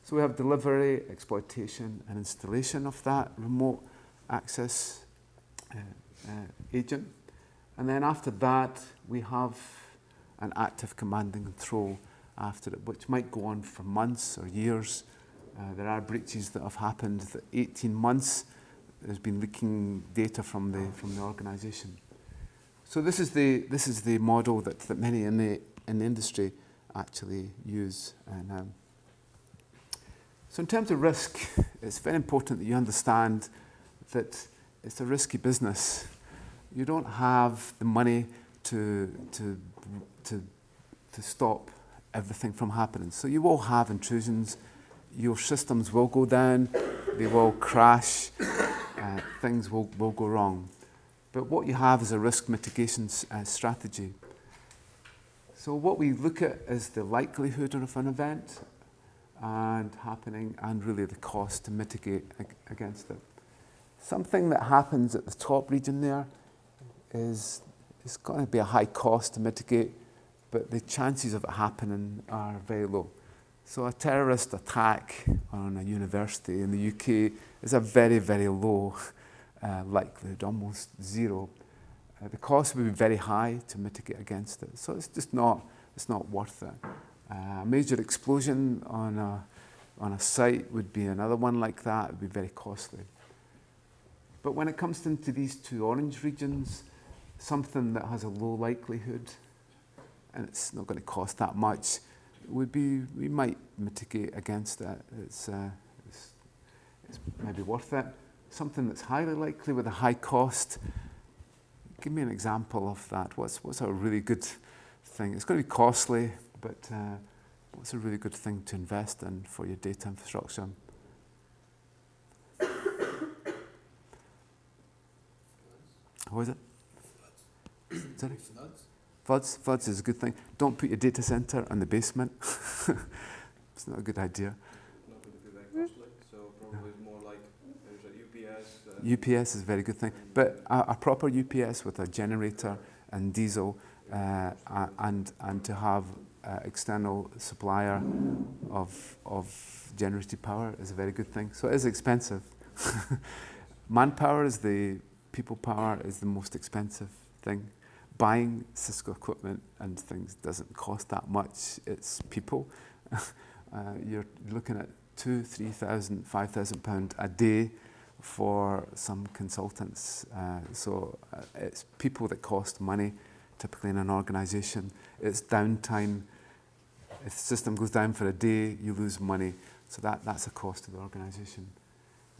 So we have delivery, exploitation, and installation of that remote access agent. And then after that, we have an active command and control after it, which might go on for months or years. There are breaches that have happened that 18 months has been leaking data from the organisation. So this is the model that many in the industry actually use. And so in terms of risk, it's very important that you understand that it's a risky business. You don't have the money to stop everything from happening. So you will have intrusions. Your systems will go down. They will crash. Things will go wrong. But what you have is a risk mitigation strategy. So what we look at is the likelihood of an event and happening, and really the cost to mitigate against it. Something that happens at the top region there is it's going to be a high cost to mitigate, but the chances of it happening are very low. So a terrorist attack on a university in the UK is a very, very low likelihood, almost zero. The cost would be very high to mitigate against it. So it's just not worth it. A major explosion on a site would be another one like that. It would be very costly. But when it comes into these two orange regions, something that has a low likelihood and it's not going to cost that much, we might mitigate against it. It's maybe worth it. Something that's highly likely with a high cost. Give me an example of that. What's a really good thing? It's going to be costly, but what's a really good thing to invest in for your data infrastructure? What is it? Sorry? Floods is a good thing. Don't put your data center in the basement. It's not a good idea. Not going to be very costly, so probably more like there's a UPS. UPS is a very good thing, but a proper UPS with a generator and diesel, and to have external supplier of generated power is a very good thing. So it is expensive. Manpower is people power is the most expensive thing. Buying Cisco equipment and things doesn't cost that much. It's people. You're looking at £2,000, £3,000, £5,000 a day for some consultants. So it's people that cost money, typically in an organisation. It's downtime. If the system goes down for a day, you lose money. So that's a cost to the organisation.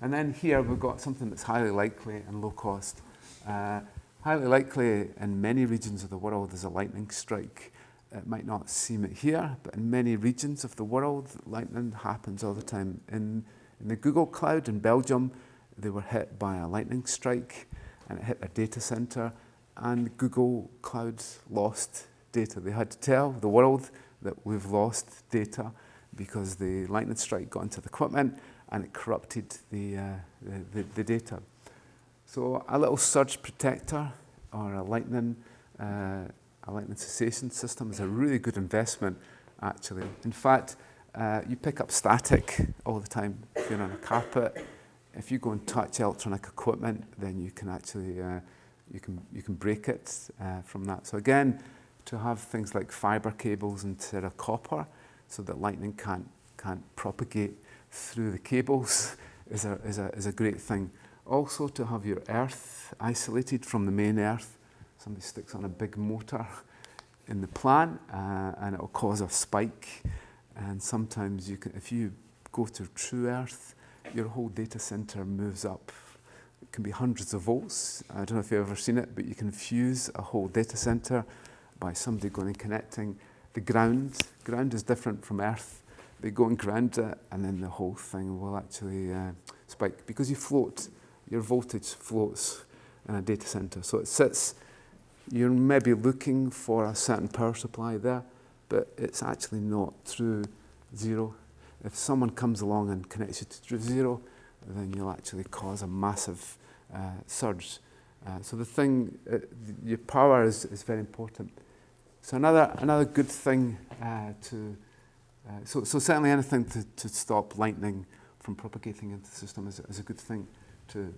And then here we've got something that's highly likely and low cost. Highly likely in many regions of the world is a lightning strike. It might not seem it here, but in many regions of the world, lightning happens all the time. In the Google Cloud in Belgium, they were hit by a lightning strike and it hit a data center, and Google Cloud lost data. They had to tell the world that we've lost data because the lightning strike got into the equipment and it corrupted the data. So a little surge protector or a lightning cessation system is a really good investment, actually. In fact, you pick up static all the time. If you're on a carpet, if you go and touch electronic equipment, then you can actually you can break it from that. So again, to have things like fiber cables instead of copper, so that lightning can't propagate through the cables, is a great thing. Also, to have your earth isolated from the main earth. Somebody sticks on a big motor in the plant and it will cause a spike. And sometimes if you go to true earth, your whole data center moves up. It can be hundreds of volts. I don't know if you've ever seen it, but you can fuse a whole data center by somebody going and connecting the ground. Ground is different from earth. They go and ground it, and then the whole thing will actually spike because you float. Your voltage floats in a data center. So it sits, you're maybe looking for a certain power supply there, but it's actually not true zero. if someone comes along and connects you to drift zero, then you'll actually cause a massive surge. So the thing, your power is very important. So another good thing so certainly anything to stop lightning from propagating into the system is a good thing to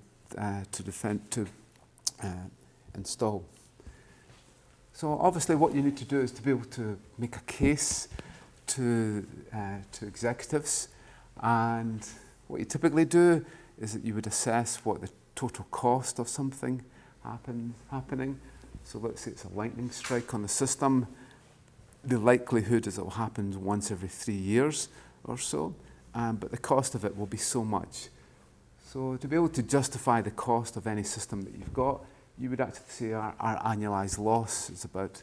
install. So obviously what you need to do is to be able to make a case to executives, and what you typically do is that you would assess what the total cost of something happening. So let's say it's a lightning strike on the system. The likelihood is it will happen once every 3 years or so, but the cost of it will be so much. So to be able to justify the cost of any system that you've got, you would actually say our annualized loss is about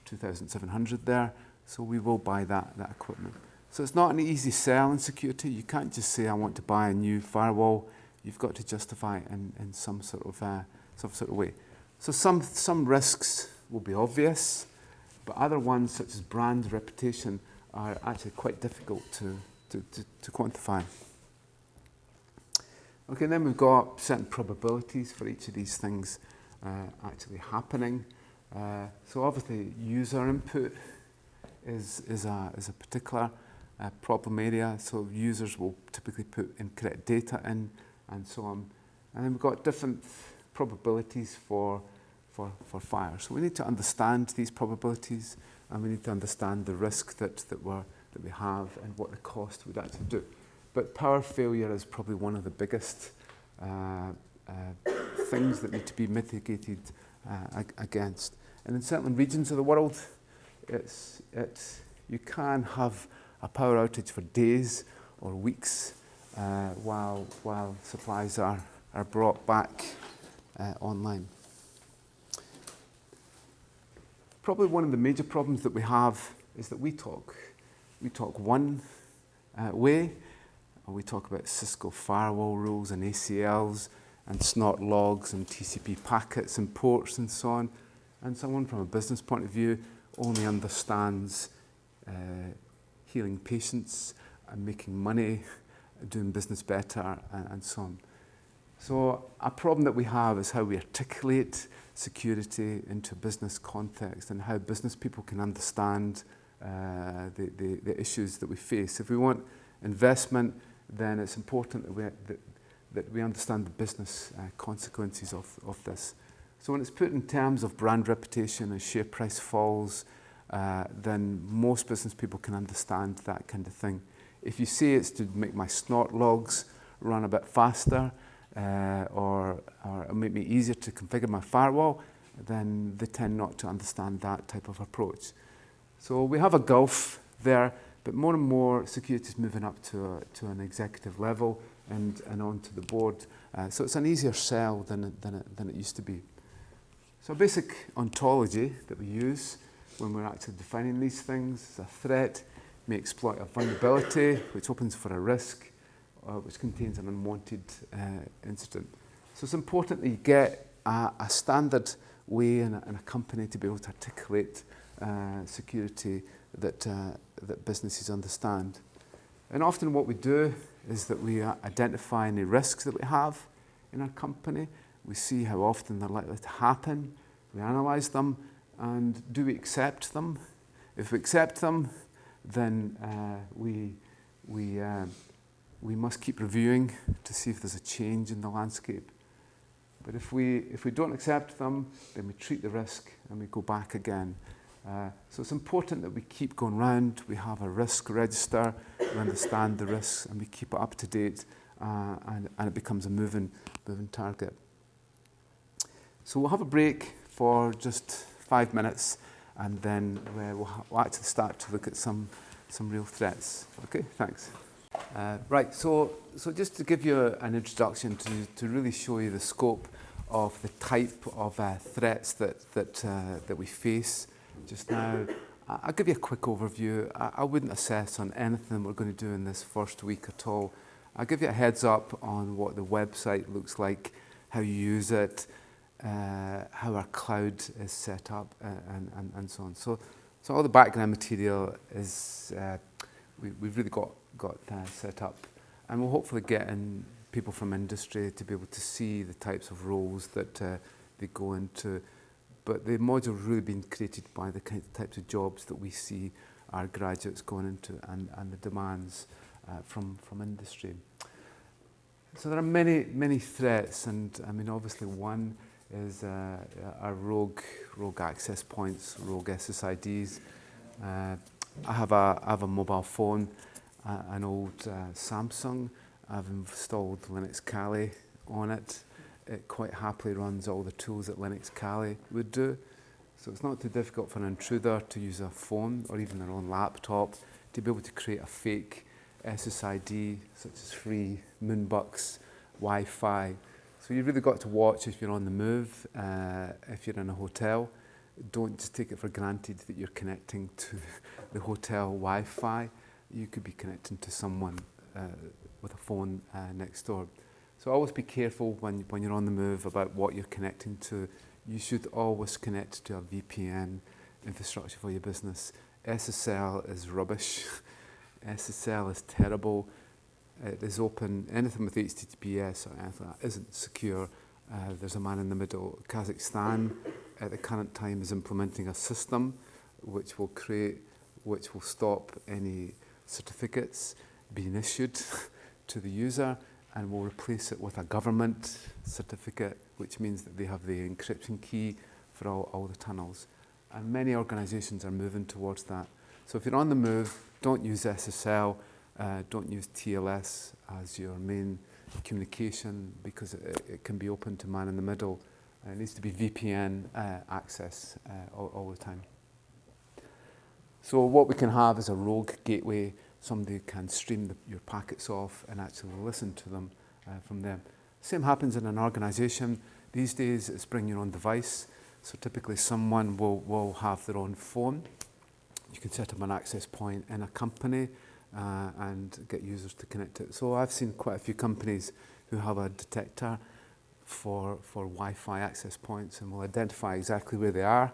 2,700 there, so we will buy that equipment. So it's not an easy sell in security. You can't just say I want to buy a new firewall. You've got to justify it in some sort of way. So some risks will be obvious, but other ones such as brand reputation are actually quite difficult to quantify. Okay, then we've got certain probabilities for each of these things actually happening. So obviously user input is a particular problem area. So users will typically put incorrect data in and so on. And then we've got different probabilities for fire. So we need to understand these probabilities, and we need to understand the risk that we have and what the cost would actually do. But power failure is probably one of the biggest things that need to be mitigated against. And in certain regions of the world, you can have a power outage for days or weeks while supplies are brought back online. Probably one of the major problems that we have is that we talk one way. We talk about Cisco firewall rules and ACLs and snort logs and TCP packets and ports and so on. And someone from a business point of view only understands healing patients and making money, doing business better, and so on. So a problem that we have is how we articulate security into business context and how business people can understand the issues that we face. If we want investment, then it's important that we understand the business consequences of this. So when it's put in terms of brand reputation and share price falls, then most business people can understand that kind of thing. If you say it's to make my snort logs run a bit faster, or make me easier to configure my firewall, then they tend not to understand that type of approach. So we have a gulf there, but more and more security is moving up to an executive level and onto the board. So it's an easier sell than it used to be. So a basic ontology that we use when we're actually defining these things is a threat may exploit a vulnerability, which opens for a risk, which contains an unwanted incident. So it's important that you get a standard way in a company to be able to articulate security that businesses understand. And often what we do is that we identify any risks that we have in our company. We see how often they're likely to happen. We analyze them, and do we accept them? If we accept them, then we must keep reviewing to see if there's a change in the landscape. But if we don't accept them, then we treat the risk and we go back again. So it's important that we keep going round. We have a risk register, we understand the risks, and we keep it up to date, and it becomes a moving target. So we'll have a break for just 5 minutes, and then we'll actually start to look at some real threats. Okay, thanks. Right, so just to give you an introduction to really show you the scope of the type of threats that we face just now, I'll give you a quick overview. I wouldn't assess on anything we're going to do in this first week at all. I'll give you a heads up on what the website looks like, how you use it, how our cloud is set up, and so on. So all the background material is, we've really got got set up. And we'll hopefully get in people from industry to be able to see the types of roles that they go into. But the module really been created by the types of jobs that we see our graduates going into and the demands from industry. So there are many threats, and I mean obviously one is our rogue access points, rogue SSIDs. I have a mobile phone, an old Samsung. I've installed Linux Kali on it. It quite happily runs all the tools that Linux Kali would do. So it's not too difficult for an intruder to use a phone or even their own laptop to be able to create a fake SSID, such as free Moonbucks Wi-Fi. So you've really got to watch if you're on the move, if you're in a hotel. Don't just take it for granted that you're connecting to the hotel Wi-Fi. You could be connecting to someone with a phone next door. So always be careful when you're on the move about what you're connecting to. You should always connect to a VPN infrastructure for your business. SSL is rubbish. SSL is terrible. It is open. Anything with HTTPS or anything like that isn't secure. There's a man in the middle. Kazakhstan at the current time is implementing a system which will stop any certificates being issued to the user, and will replace it with a government certificate, which means that they have the encryption key for all the tunnels. And many organizations are moving towards that. So if you're on the move, don't use SSL, don't use TLS as your main communication, because it can be open to man in the middle. It needs to be VPN access all the time. So what we can have is a rogue gateway. Somebody can stream your packets off and actually listen to them from them. Same happens in an organization. These days it's bring your own device. So typically someone will have their own phone. You can set up an access point in a company and get users to connect to it. So I've seen quite a few companies who have a detector for Wi-Fi access points and will identify exactly where they are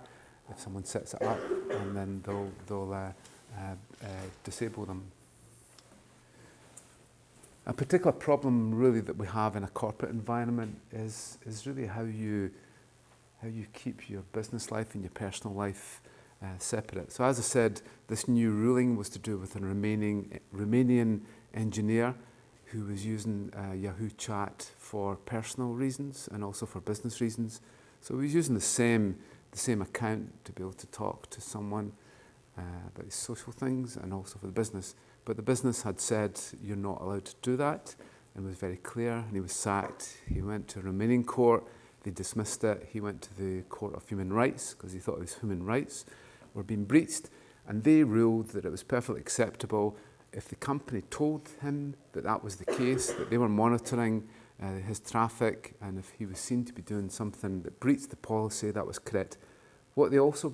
if someone sets it up, and then they'll disable them. A particular problem really that we have in a corporate environment is really how you keep your business life and your personal life separate. So as I said, this new ruling was to do with a Romanian engineer who was using Yahoo Chat for personal reasons and also for business reasons. So he was using the same account to be able to talk to someone about his social things and also for the business. But the business had said, you're not allowed to do that, and was very clear, and he was sacked. He went to a Romanian court, they dismissed it. He went to the Court of Human Rights because he thought his human rights were being breached, and they ruled that it was perfectly acceptable if the company told him that that was the case, that they were monitoring his traffic, and if he was seen to be doing something that breached the policy, that was correct. What they also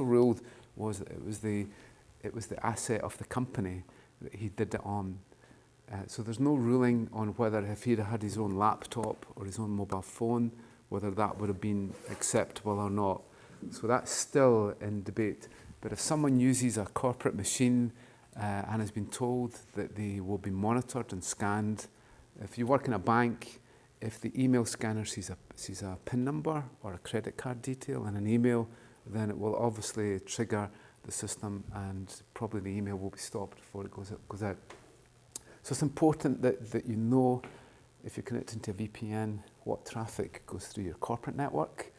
ruled was that it was the asset of the company that he did it on. So there's no ruling on whether if he'd had his own laptop or his own mobile phone, whether that would have been acceptable or not. So that's still in debate. But if someone uses a corporate machine and has been told that they will be monitored and scanned, if you work in a bank, if the email scanner sees a PIN number or a credit card detail in an email, then it will obviously trigger the system, and probably the email will be stopped before it goes out. So it's important that you know, if you're connecting to a VPN, what traffic goes through your corporate network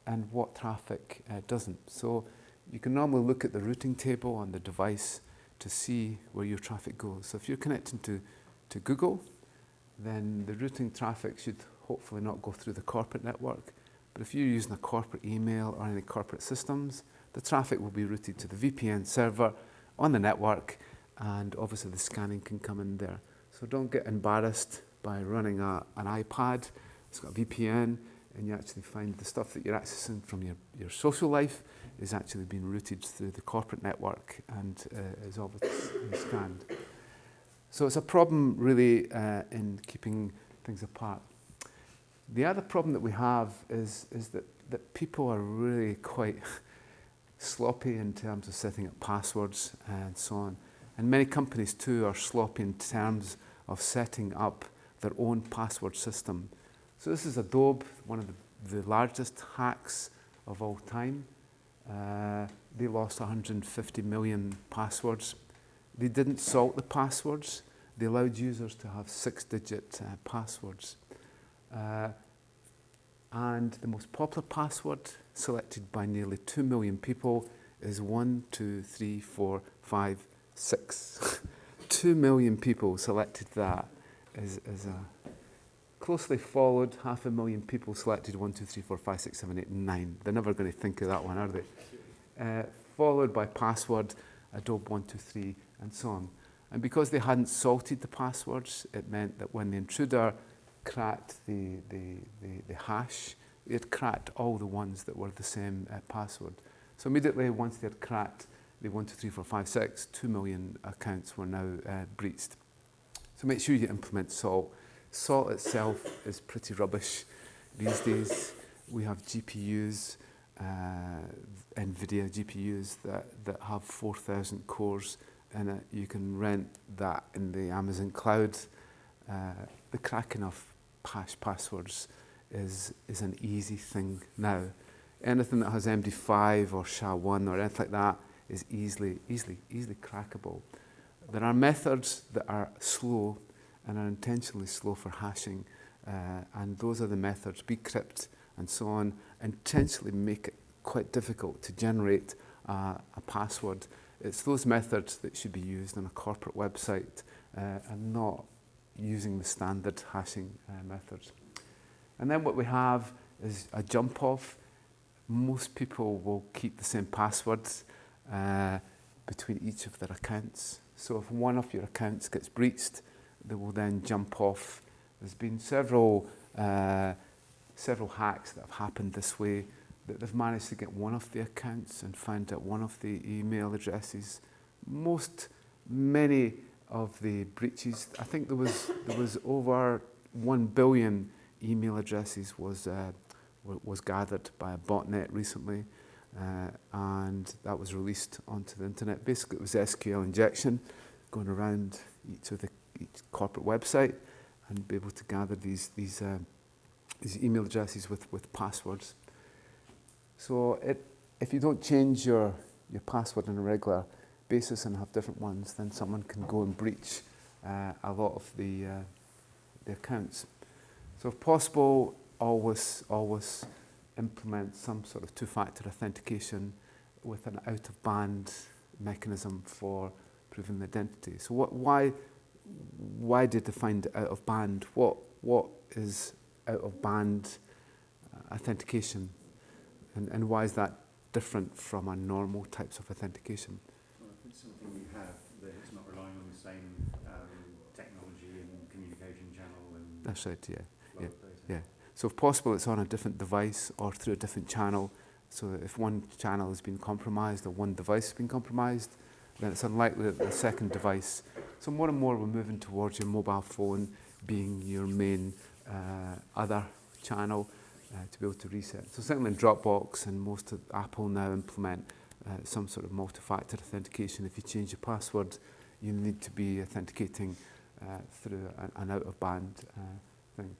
and what traffic doesn't. So you can normally look at the routing table on the device to see where your traffic goes. So if you're connecting to Google, then the routing traffic should hopefully not go through the corporate network. But if you're using a corporate email or any corporate systems, the traffic will be routed to the VPN server on the network, and obviously the scanning can come in there. So don't get embarrassed by running an iPad. It's got a VPN, and you actually find the stuff that you're accessing from your social life is actually being routed through the corporate network and is obviously scanned. So it's a problem really in keeping things apart. The other problem that we have is that people are really quite sloppy in terms of setting up passwords and so on. And many companies too are sloppy in terms of setting up their own password system. So this is Adobe, one of the largest hacks of all time. They lost 150 million passwords. They didn't salt the passwords. They allowed users to have 6-digit passwords. And the most popular password, selected by nearly 2 million people, is 1, 2, 3, 4, 5, 6. 2 million people selected that as a closely followed. 500,000 people selected 1, 2, 3, 4, 5, 6, 7, 8, 9. They're never going to think of that one, are they? Followed by password, Adobe 1, 2, 3, and so on. And because they hadn't salted the passwords, it meant that when the intruder cracked the hash, they had cracked all the ones that were the same password. So immediately, once they had cracked the 1, 2, 3, 4, 5, 6, 2 million accounts were now breached. So make sure you implement salt. Salt itself is pretty rubbish these days. We have GPUs, NVIDIA GPUs that have 4,000 cores in it. You can rent that in the Amazon cloud. The cracking of hash passwords is an easy thing now. Anything that has MD5 or SHA-1 or anything like that is easily crackable. There are methods that are slow and are intentionally slow for hashing, and those are the methods, bcrypt and so on, intentionally make it quite difficult to generate a password. It's those methods that should be used on a corporate website and not using the standard hashing methods. And then what we have is a jump off. Most people will keep the same passwords between each of their accounts. So if one of your accounts gets breached, they will then jump off. There's been several hacks that have happened this way, that they've managed to get one of the accounts and find out one of the email addresses. Many of the breaches, I think there was over 1 billion email addresses was gathered by a botnet recently, and that was released onto the internet. Basically, it was SQL injection going around each corporate website and be able to gather these email addresses with passwords. So if you don't change your password on a regular basis and have different ones, then someone can go and breach a lot of the accounts. So if possible, always implement some sort of two-factor authentication with an out-of-band mechanism for proving the identity. So why did they find out-of-band? What is out-of-band authentication, and why is that different from a normal types of authentication? Well, if it's something you have that it's not relying on the same technology and communication channel and That's right, yeah. flow of data. Yeah. So if possible, it's on a different device or through a different channel. So that if one channel has been compromised or one device has been compromised, then it's unlikely that the second device. So more and more we're moving towards your mobile phone being your main other channel to be able to reset. So certainly in Dropbox and most of Apple now implement some sort of multi-factor authentication. If you change your password, you need to be authenticating through an out-of-band thing.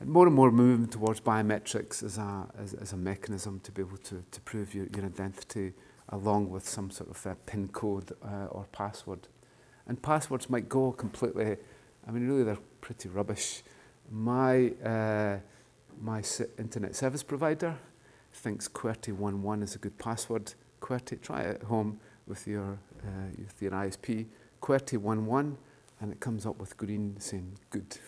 And more we're moving towards biometrics as a mechanism to be able to prove your identity, along with some sort of PIN code or password. And passwords might go completely, really they're pretty rubbish. My internet service provider thinks QWERTY11 is a good password. QWERTY, try it at home with your ISP. QWERTY11, and it comes up with green saying good.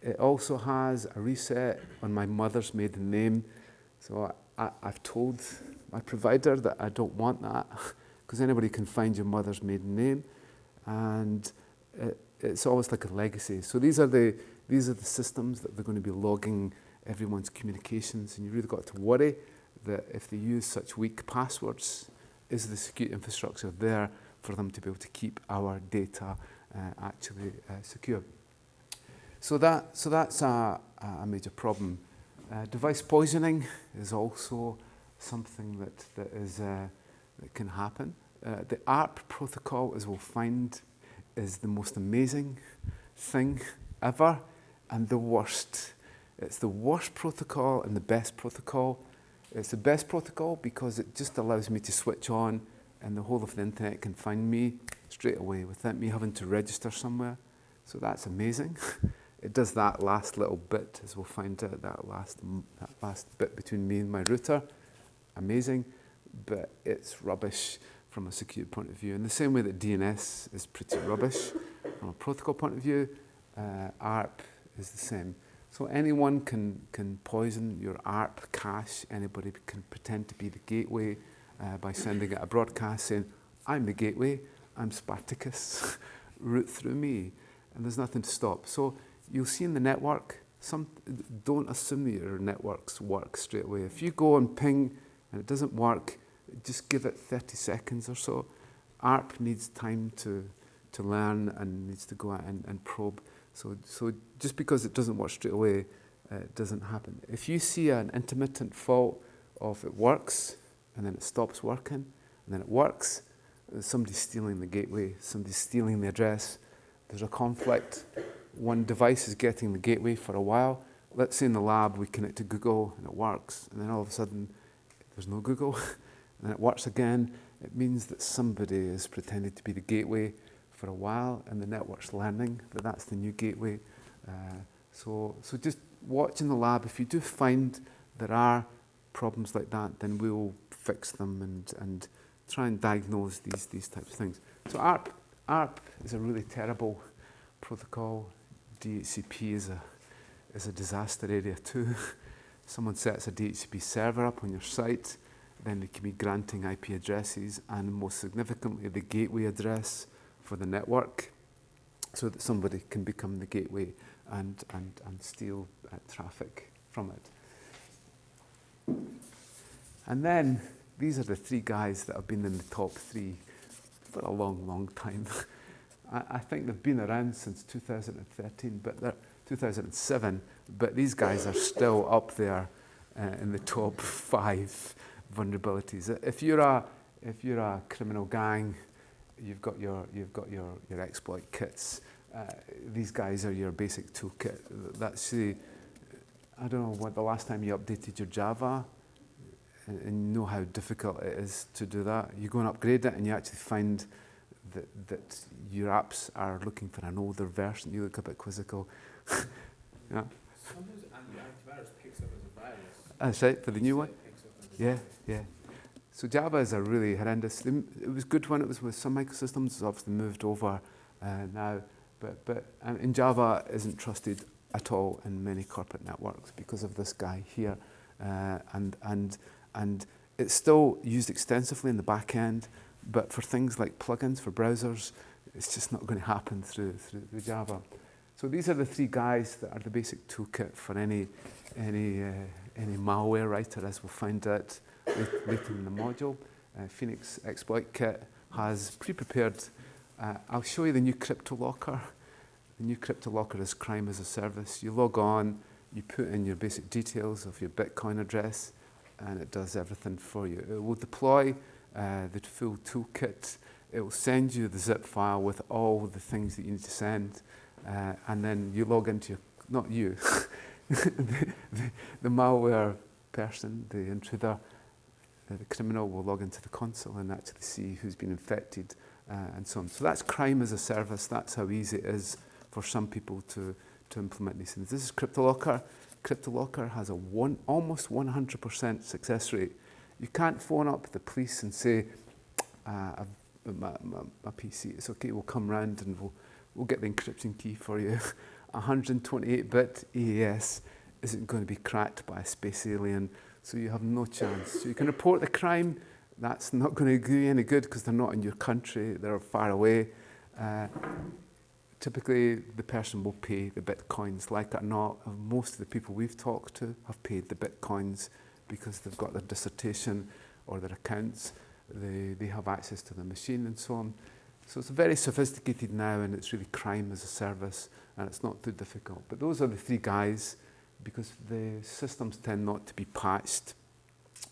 It also has a reset on my mother's maiden name. So I've told my provider that I don't want that, because anybody can find your mother's maiden name, and it's always like a legacy. So these are the systems that they're going to be logging everyone's communications, and you really got to worry that if they use such weak passwords, is the security infrastructure there for them to be able to keep our data actually secure? So that's a major problem. Device poisoning is also something that can happen. The ARP protocol, as we'll find, is the most amazing thing ever and the worst. It's the worst protocol and the best protocol. It's the best protocol because it just allows me to switch on and the whole of the internet can find me straight away without me having to register somewhere. So that's amazing. It does that last little bit, as we'll find out, that last bit between me and my router. Amazing, but it's rubbish from a security point of view. In the same way that DNS is pretty rubbish from a protocol point of view, ARP is the same. So anyone can poison your ARP cache. Anybody can pretend to be the gateway by sending it a broadcast saying, I'm the gateway, I'm Spartacus, route through me. And there's nothing to stop. So you'll see in the network, don't assume that your networks work straight away. If you go and ping and it doesn't work, just give it 30 seconds or so. ARP needs time to learn and needs to go out and probe. So just because it doesn't work straight away, it doesn't happen. If you see an intermittent fault of it works, and then it stops working, and then it works, somebody's stealing the gateway, somebody's stealing the address, there's a conflict, one device is getting the gateway for a while. Let's say in the lab we connect to Google and it works, and then all of a sudden there's no Google, and then it works again. It means that somebody is pretending to be the gateway for a while, and the network's learning that that's the new gateway. So just watch in the lab. If you do find there are problems like that, then we'll fix them and try and diagnose these types of things. So ARP is a really terrible protocol. DHCP is a disaster area too. Someone sets a DHCP server up on your site, then they can be granting IP addresses and most significantly the gateway address for the network so that somebody can become the gateway and steal traffic from it. And then these are the three guys that have been in the top three for a long, long time. I think they've been around since 2013, but they're 2007, but these guys are still up there in the top 5 vulnerabilities. If you're a criminal gang, you've got your exploit kits. These guys are your basic toolkit. That's I don't know what the last time you updated your Java, and you know how difficult it is to do that. You go and upgrade it, and you actually find that your apps are looking for an older version. You look a bit quizzical. Yeah. Sometimes antivirus picks up as a virus. That's right, for the new one. Yeah. So Java is a really horrendous. It was good when it was with some microsystems. It's obviously moved over now, but in Java isn't trusted at all in many corporate networks because of this guy here, and it's still used extensively in the back end, but for things like plugins for browsers, it's just not going to happen through Java. So these are the three guys that are the basic toolkit for any malware writer, as we'll find out later in the module. Phoenix Exploit Kit has pre-prepared. I'll show you the new CryptoLocker. The new CryptoLocker is crime as a service. You log on, you put in your basic details of your Bitcoin address, and it does everything for you. It will deploy the full toolkit. It will send you the zip file with all the things that you need to send, and then you log into your, not you, the malware person, the intruder, the criminal will log into the console and actually see who's been infected and so on. So that's crime as a service. That's how easy it is for some people to implement these things. This is CryptoLocker. CryptoLocker has almost 100% success rate. You can't phone up the police and say, my PC, it's okay, we'll come round and we'll get the encryption key for you. 128-bit EAS isn't going to be cracked by a space alien, so you have no chance. So you can report the crime. That's not going to do you any good because they're not in your country, they're far away. Typically, the person will pay the bitcoins. Like it or not, most of the people we've talked to have paid the bitcoins because they've got their dissertation or their accounts. They have access to the machine and so on. So it's very sophisticated now, and it's really crime as a service, and it's not too difficult. But those are the three guys, because the systems tend not to be patched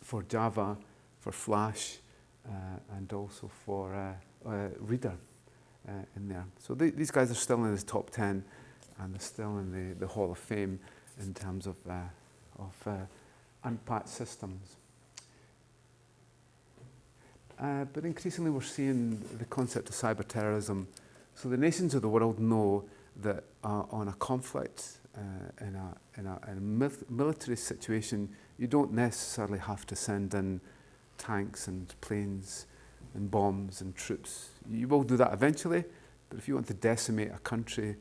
for Java, for Flash, and also for Reader in there. So these guys are still in the top 10, and they're still in the Hall of Fame in terms of unpatched systems. But increasingly we're seeing the concept of cyber terrorism. So the nations of the world know that on a conflict, in a military situation, you don't necessarily have to send in tanks and planes and bombs and troops. You will do that eventually, but if you want to decimate a country,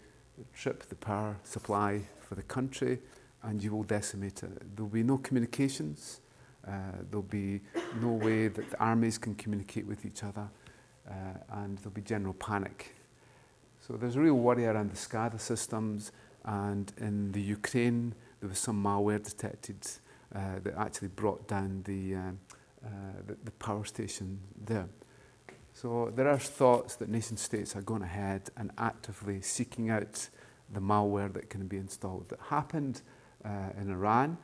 trip the power supply for the country, and you will decimate it. There'll be no communications. There'll be no way that the armies can communicate with each other, and there'll be general panic. So there's a real worry around the SCADA systems, and in the Ukraine there was some malware detected that actually brought down the power station there. So there are thoughts that nation states are going ahead and actively seeking out the malware that can be installed. That happened in Iran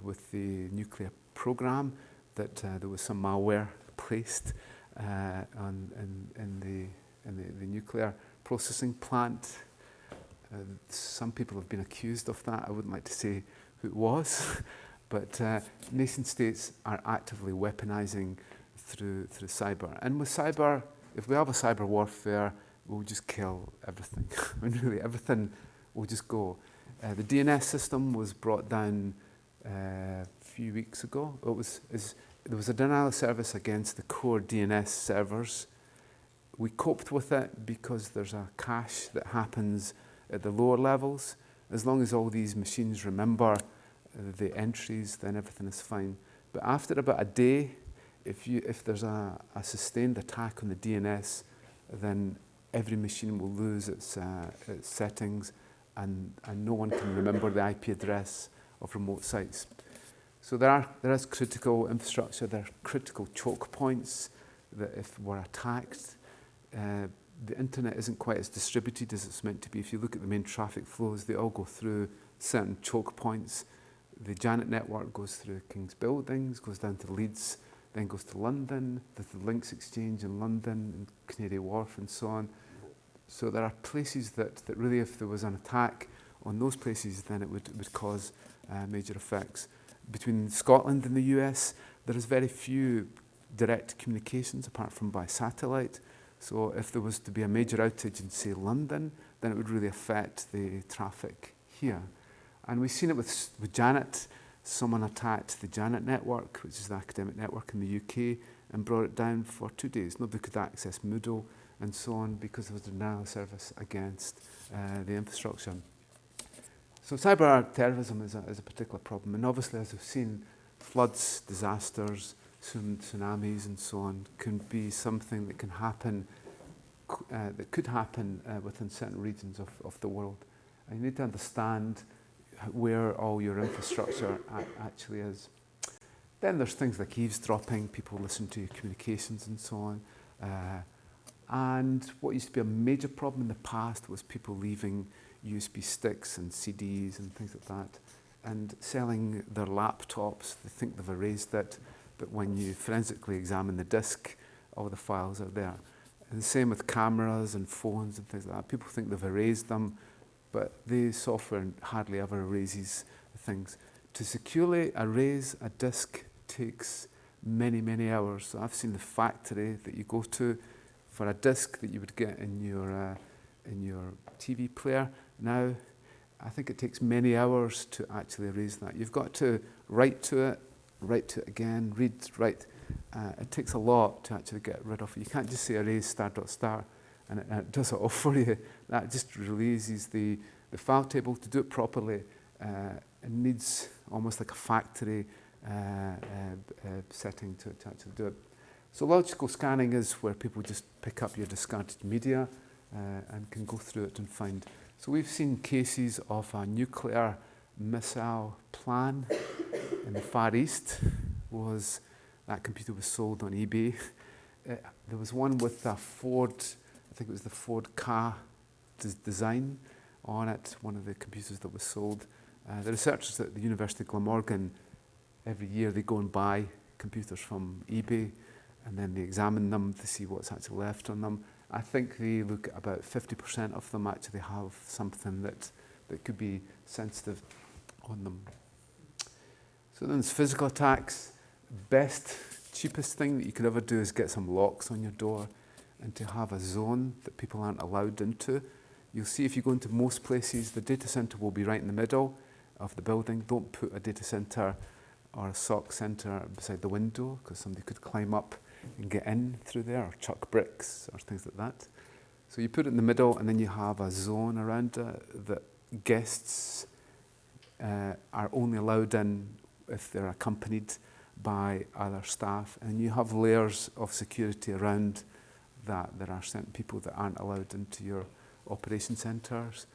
with the nuclear program, that there was some malware placed in the nuclear processing plant. Some people have been accused of that. I wouldn't like to say who it was, but nation states are actively weaponizing through cyber. And with cyber, if we have a cyber warfare, we'll just kill everything. I mean, really, everything will just go. The DNS system was brought down a few weeks ago. There was a denial of service against the core DNS servers. We coped with it because there's a cache that happens at the lower levels. As long as all these machines remember the entries, then everything is fine. But after about a day, if there's a sustained attack on the DNS, then every machine will lose its settings, and no one can remember the IP address of remote sites. So there is critical infrastructure, there are critical choke points that if we're attacked, the internet isn't quite as distributed as it's meant to be. If you look at the main traffic flows, they all go through certain choke points. The Janet network goes through King's Buildings, goes down to Leeds, then goes to London. There's the Links Exchange in London, and Canary Wharf, and so on. So there are places that really, if there was an attack on those places, then it would cause major effects. Between Scotland and the US, there is very few direct communications apart from by satellite. So if there was to be a major outage in, say, London, then it would really affect the traffic here. And we've seen it with Janet. Someone attacked the Janet network, which is the academic network in the UK, and brought it down for 2 days. Nobody could access Moodle and so on because there was a denial of service against the infrastructure. So cyber terrorism is a particular problem. And obviously, as we've seen, floods, disasters, tsunamis and so on can be something that can happen, that could happen within certain regions of the world. And you need to understand where all your infrastructure actually is. Then there's things like eavesdropping, people listen to your communications and so on. And what used to be a major problem in the past was people leaving USB sticks and CDs and things like that and selling their laptops. They think they've erased it, but when you forensically examine the disk, all the files are there. And the same with cameras and phones and things like that. People think they've erased them, but the software hardly ever erases things. To securely erase a disk takes many, many hours. So I've seen the factory that you go to for a disk that you would get in your TV player. Now, I think it takes many hours to actually erase that. You've got to write to it again, read, write. It takes a lot to actually get rid of it. You can't just say erase star.star and it does it all for you. That just releases the file table. To do it properly, it needs almost like a factory setting to actually do it. So logical scanning is where people just pick up your discarded media and can go through it and find. So we've seen cases of a nuclear missile plan in the Far East. That computer was sold on eBay. There was one with a Ford, I think it was the Ford car design on it, one of the computers that was sold. The researchers at the University of Glamorgan, every year they go and buy computers from eBay, and then they examine them to see what's actually left on them. I think they look at about 50% of them actually have something that could be sensitive on them. So then there's physical attacks. Best, cheapest thing that you could ever do is get some locks on your door and to have a zone that people aren't allowed into. You'll see if you go into most places, the data center will be right in the middle of the building. Don't put a data center or a SOC center beside the window, because somebody could climb up and get in through there, or chuck bricks or things like that. So you put it in the middle, and then you have a zone around it that guests are only allowed in if they're accompanied by other staff. And you have layers of security around that. There are certain people that aren't allowed into your operation centres.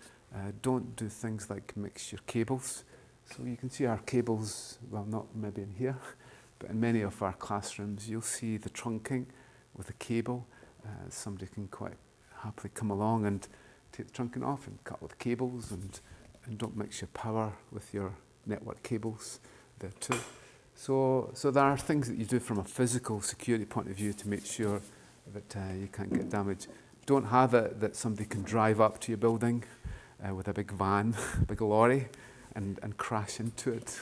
Don't do things like mix your cables. So you can see our cables, well, not maybe in here, but in many of our classrooms, you'll see the trunking with a cable. Somebody can quite happily come along and take the trunking off and cut all the cables, and don't mix your power with your network cables there too. So there are things that you do from a physical security point of view to make sure that you can't get damage. Don't have it that somebody can drive up to your building with a big van, a big lorry, and crash into it.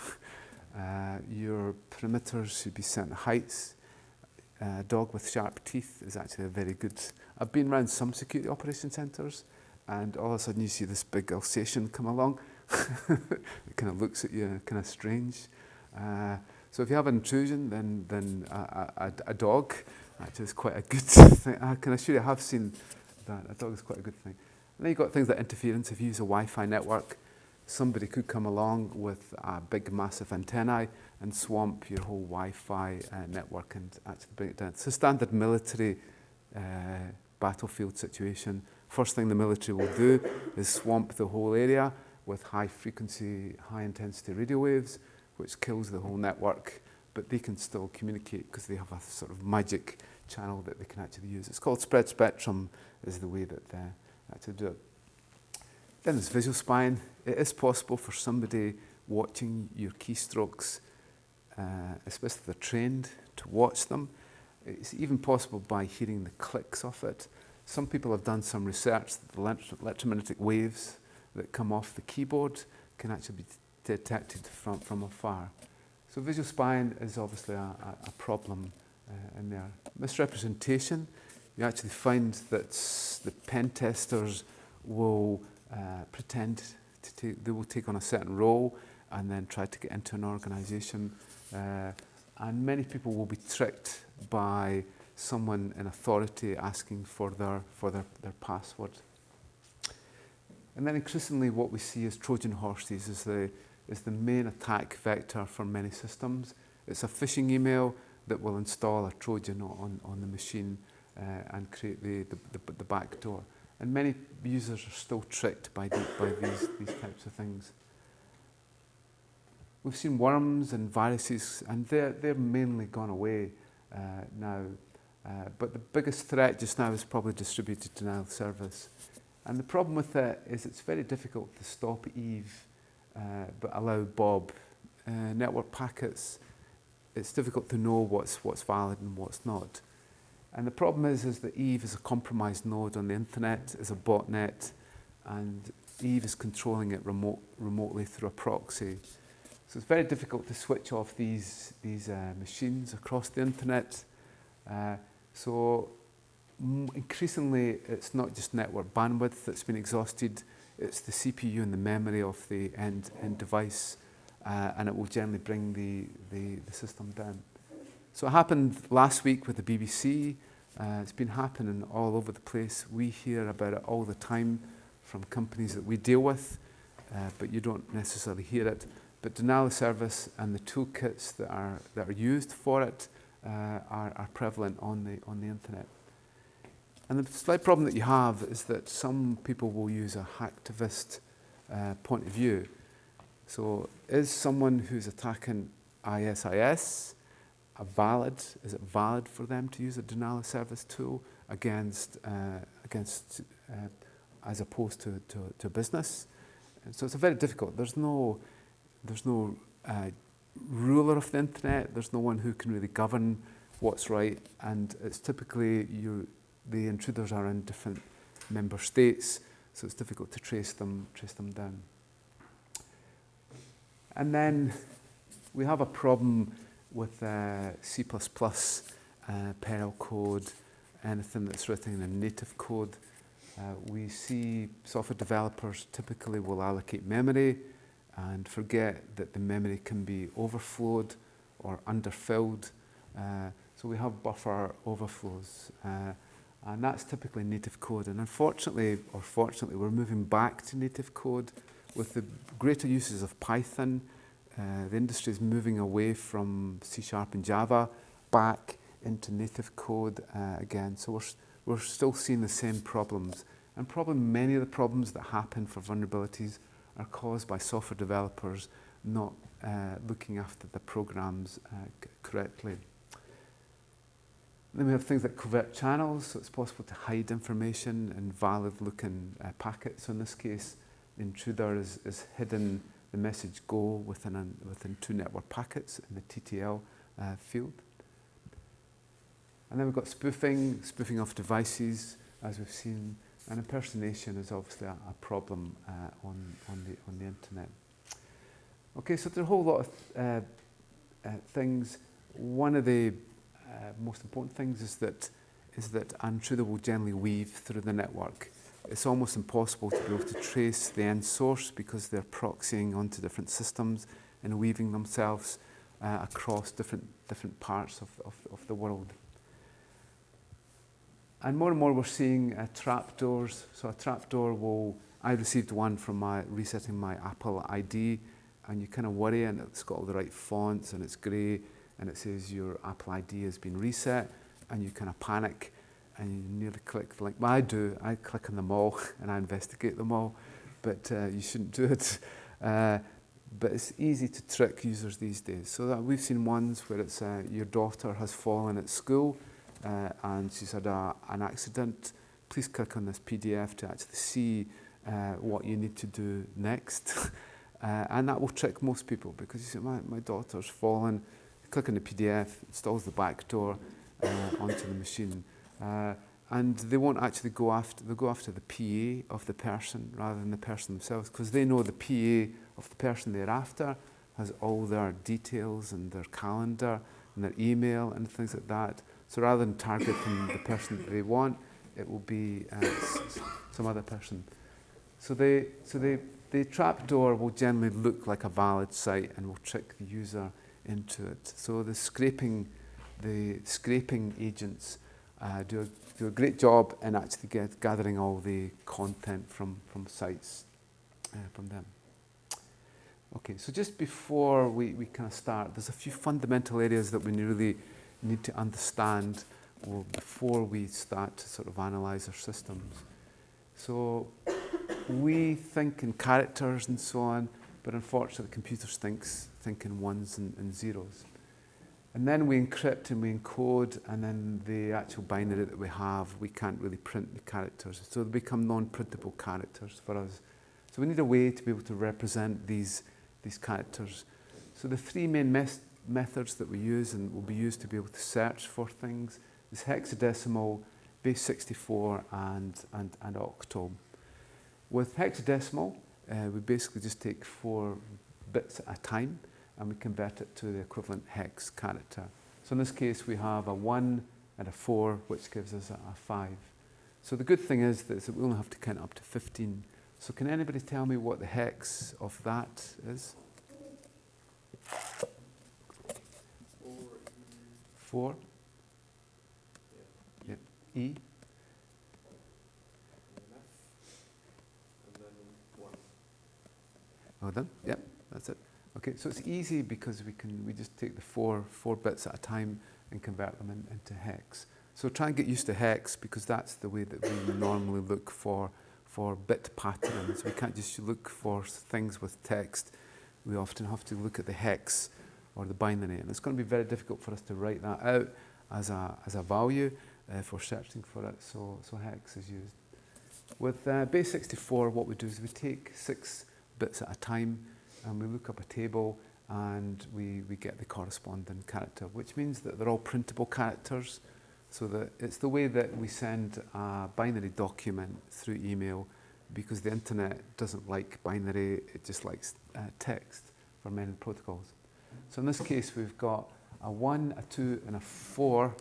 Your perimeters should be set in heights. A dog with sharp teeth is actually a very good... I've been around some security operation centres, and all of a sudden you see this big Alsatian come along. It kind of looks at you kind of strange. So if you have an intrusion, then a dog actually is quite a good thing. I can assure you I have seen that. A dog is quite a good thing. And then you've got things like interference. If you use a Wi-Fi network, somebody could come along with a big, massive antennae and swamp your whole Wi-Fi network and actually bring it down. It's a standard military battlefield situation. First thing the military will do is swamp the whole area with high-frequency, high-intensity radio waves, which kills the whole network, but they can still communicate because they have a sort of magic channel that they can actually use. It's called spread spectrum, is the way that they actually do it. Then there's visual spying. It is possible for somebody watching your keystrokes, especially if they're trained, to watch them. It's even possible by hearing the clicks of it. Some people have done some research that the electromagnetic waves that come off the keyboard can actually be detected from afar. So visual spying is obviously a problem in there. Misrepresentation, you actually find that the pen testers will pretend they will take on a certain role and then try to get into an organisation. And many people will be tricked by someone in authority asking for their password. And then increasingly what we see as Trojan horses is the main attack vector for many systems. It's a phishing email that will install a Trojan on the machine and create the back door. And many users are still tricked by these types of things. We've seen worms and viruses, and they're mainly gone away now. But the biggest threat just now is probably distributed denial of service. And the problem with it is it's very difficult to stop Eve, but allow Bob. Network packets, it's difficult to know what's valid and what's not. And the problem is that Eve is a compromised node on the internet, is a botnet, and Eve is controlling it remotely through a proxy. So it's very difficult to switch off these machines across the internet. So increasingly, it's not just network bandwidth that's been exhausted, it's the CPU and the memory of the end device, and it will generally bring the system down. So it happened last week with the BBC. It's been happening all over the place. We hear about it all the time from companies that we deal with, but you don't necessarily hear it. But denial of service and the toolkits that are used for it are prevalent on the internet. And the slight problem that you have is that some people will use a hacktivist point of view. So is someone who's attacking ISIS is it valid for them to use a denial of service tool against as opposed to a business? And so it's very difficult. There's no ruler of the internet. There's no one who can really govern what's right, and it's typically the intruders are in different member states, so it's difficult to trace them down. And then we have a problem with C++, Perl code, anything that's written in native code. We see software developers typically will allocate memory and forget that the memory can be overflowed or underfilled. So we have buffer overflows. And that's typically native code. And unfortunately, or fortunately, we're moving back to native code with the greater uses of Python. The industry is moving away from C# and Java back into native code again. So we're still seeing the same problems. And probably many of the problems that happen for vulnerabilities are caused by software developers not looking after the programs correctly. Then we have things like covert channels, so it's possible to hide information in valid-looking packets. So in this case, the intruder is hidden the message go within two network packets in the TTL field. And then we've got spoofing of devices, as we've seen, and impersonation is obviously a problem on the internet. Okay, so there's a whole lot of things. One of the most important things is that an intruder will generally weave through the network. It's almost impossible to be able to trace the end source because they're proxying onto different systems and weaving themselves across different parts of the world. And more we're seeing trapdoors. So a trapdoor I received one from resetting my Apple ID, and you kind of worry, and it's got all the right fonts, and it's grey, and it says your Apple ID has been reset, and you kind of panic, and you nearly click the link. Well, I click on them all, and I investigate them all, but you shouldn't do it. But it's easy to trick users these days. So that we've seen ones where it's your daughter has fallen at school, and she's had an accident. Please click on this PDF to actually see what you need to do next. And that will trick most people, because you say, my daughter's fallen. Click on the PDF, installs the backdoor onto the machine. And they won't actually they'll go after the PA of the person rather than the person themselves, because they know the PA of the person they're after has all their details and their calendar and their email and things like that. So rather than targeting the person that they want, it will be some other person. So the trapdoor will generally look like a valid site and will trick the user into it. So the scraping agents do a great job in actually gathering all the content from sites from them. Okay, so just before we kind of start, there's a few fundamental areas that we really need to understand before we start to sort of analyze our systems. So we think in characters and so on, but unfortunately computers think in ones and zeros. And then we encrypt and we encode, and then the actual binary that we have, we can't really print the characters. So they become non-printable characters for us. So we need a way to be able to represent these characters. So the three main methods that we use and will be used to be able to search for things is hexadecimal, base 64, and octal. With hexadecimal, we basically just take 4 bits at a time, and we convert it to the equivalent hex character. So in this case, we have a 1 and a 4, which gives us a 5. So the good thing is that we only have to count up to 15. So can anybody tell me what the hex of that is? 4? Yeah. Yeah. E? And then 1. Well done. Yep, that's it. Okay, so it's easy because we just take the 4 bits at a time and convert them into hex. So try and get used to hex, because that's the way that we normally look for bit patterns. We can't just look for things with text. We often have to look at the hex or the binary, and it's going to be very difficult for us to write that out as a value for searching for it. So hex is used. With base 64, what we do is we take 6 bits at a time, and we look up a table, and we get the corresponding character, which means that they're all printable characters. So that it's the way that we send a binary document through email, because the internet doesn't like binary, it just likes text for many protocols. So in this case, we've got a 1, a 2, and a 4,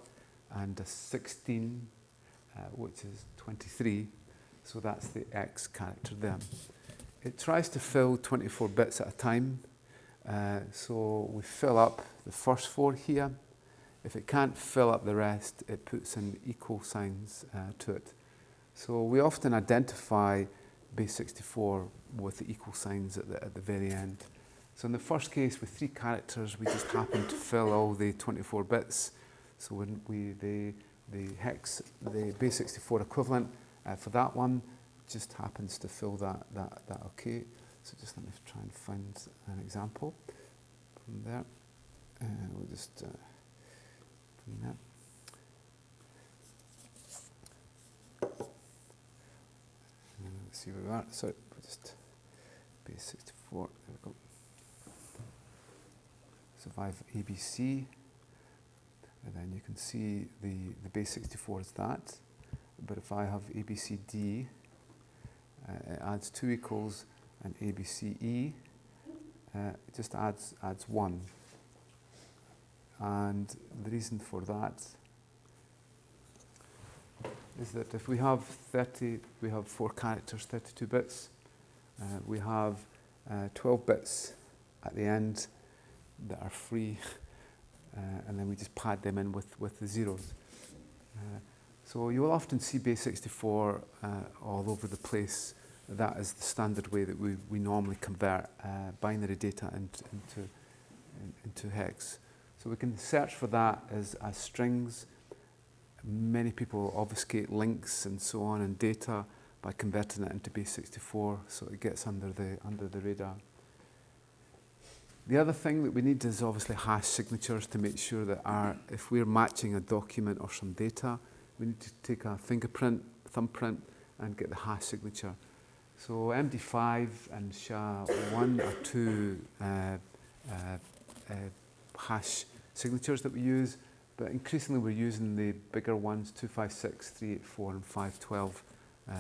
and a 16, which is 23. So that's the X character there. It tries to fill 24 bits at a time. So we fill up the first 4 here. If it can't fill up the rest, it puts in equal signs to it. So we often identify base 64 with the equal signs at the very end. So in the first case, with 3 characters, we just happen to fill all the 24 bits. So when the base 64 equivalent for that one just happens to fill that okay. So just let me try and find an example from there. We'll just bring that. Let's see where we are. Sorry, we'll just base 64. There we go. So if I have ABC, and then you can see the base 64 is that. But if I have ABCD, it adds 2 equals, and ABCE, it just adds 1. And the reason for that is that if we have 4 characters, 32 bits, we have 12 bits at the end that are free, and then we just pad them in with the zeros. So you will often see base 64 all over the place. That is the standard way that we normally convert binary data into hex. So we can search for that as strings. Many people obfuscate links and so on and data by converting it into base 64, so it gets under the radar. The other thing that we need is obviously hash signatures to make sure that if we're matching a document or some data, we need to take a fingerprint, thumbprint, and get the hash signature. So MD5 and SHA-1 are 2 hash signatures that we use, but increasingly we're using the bigger ones, 256, 384, and 512,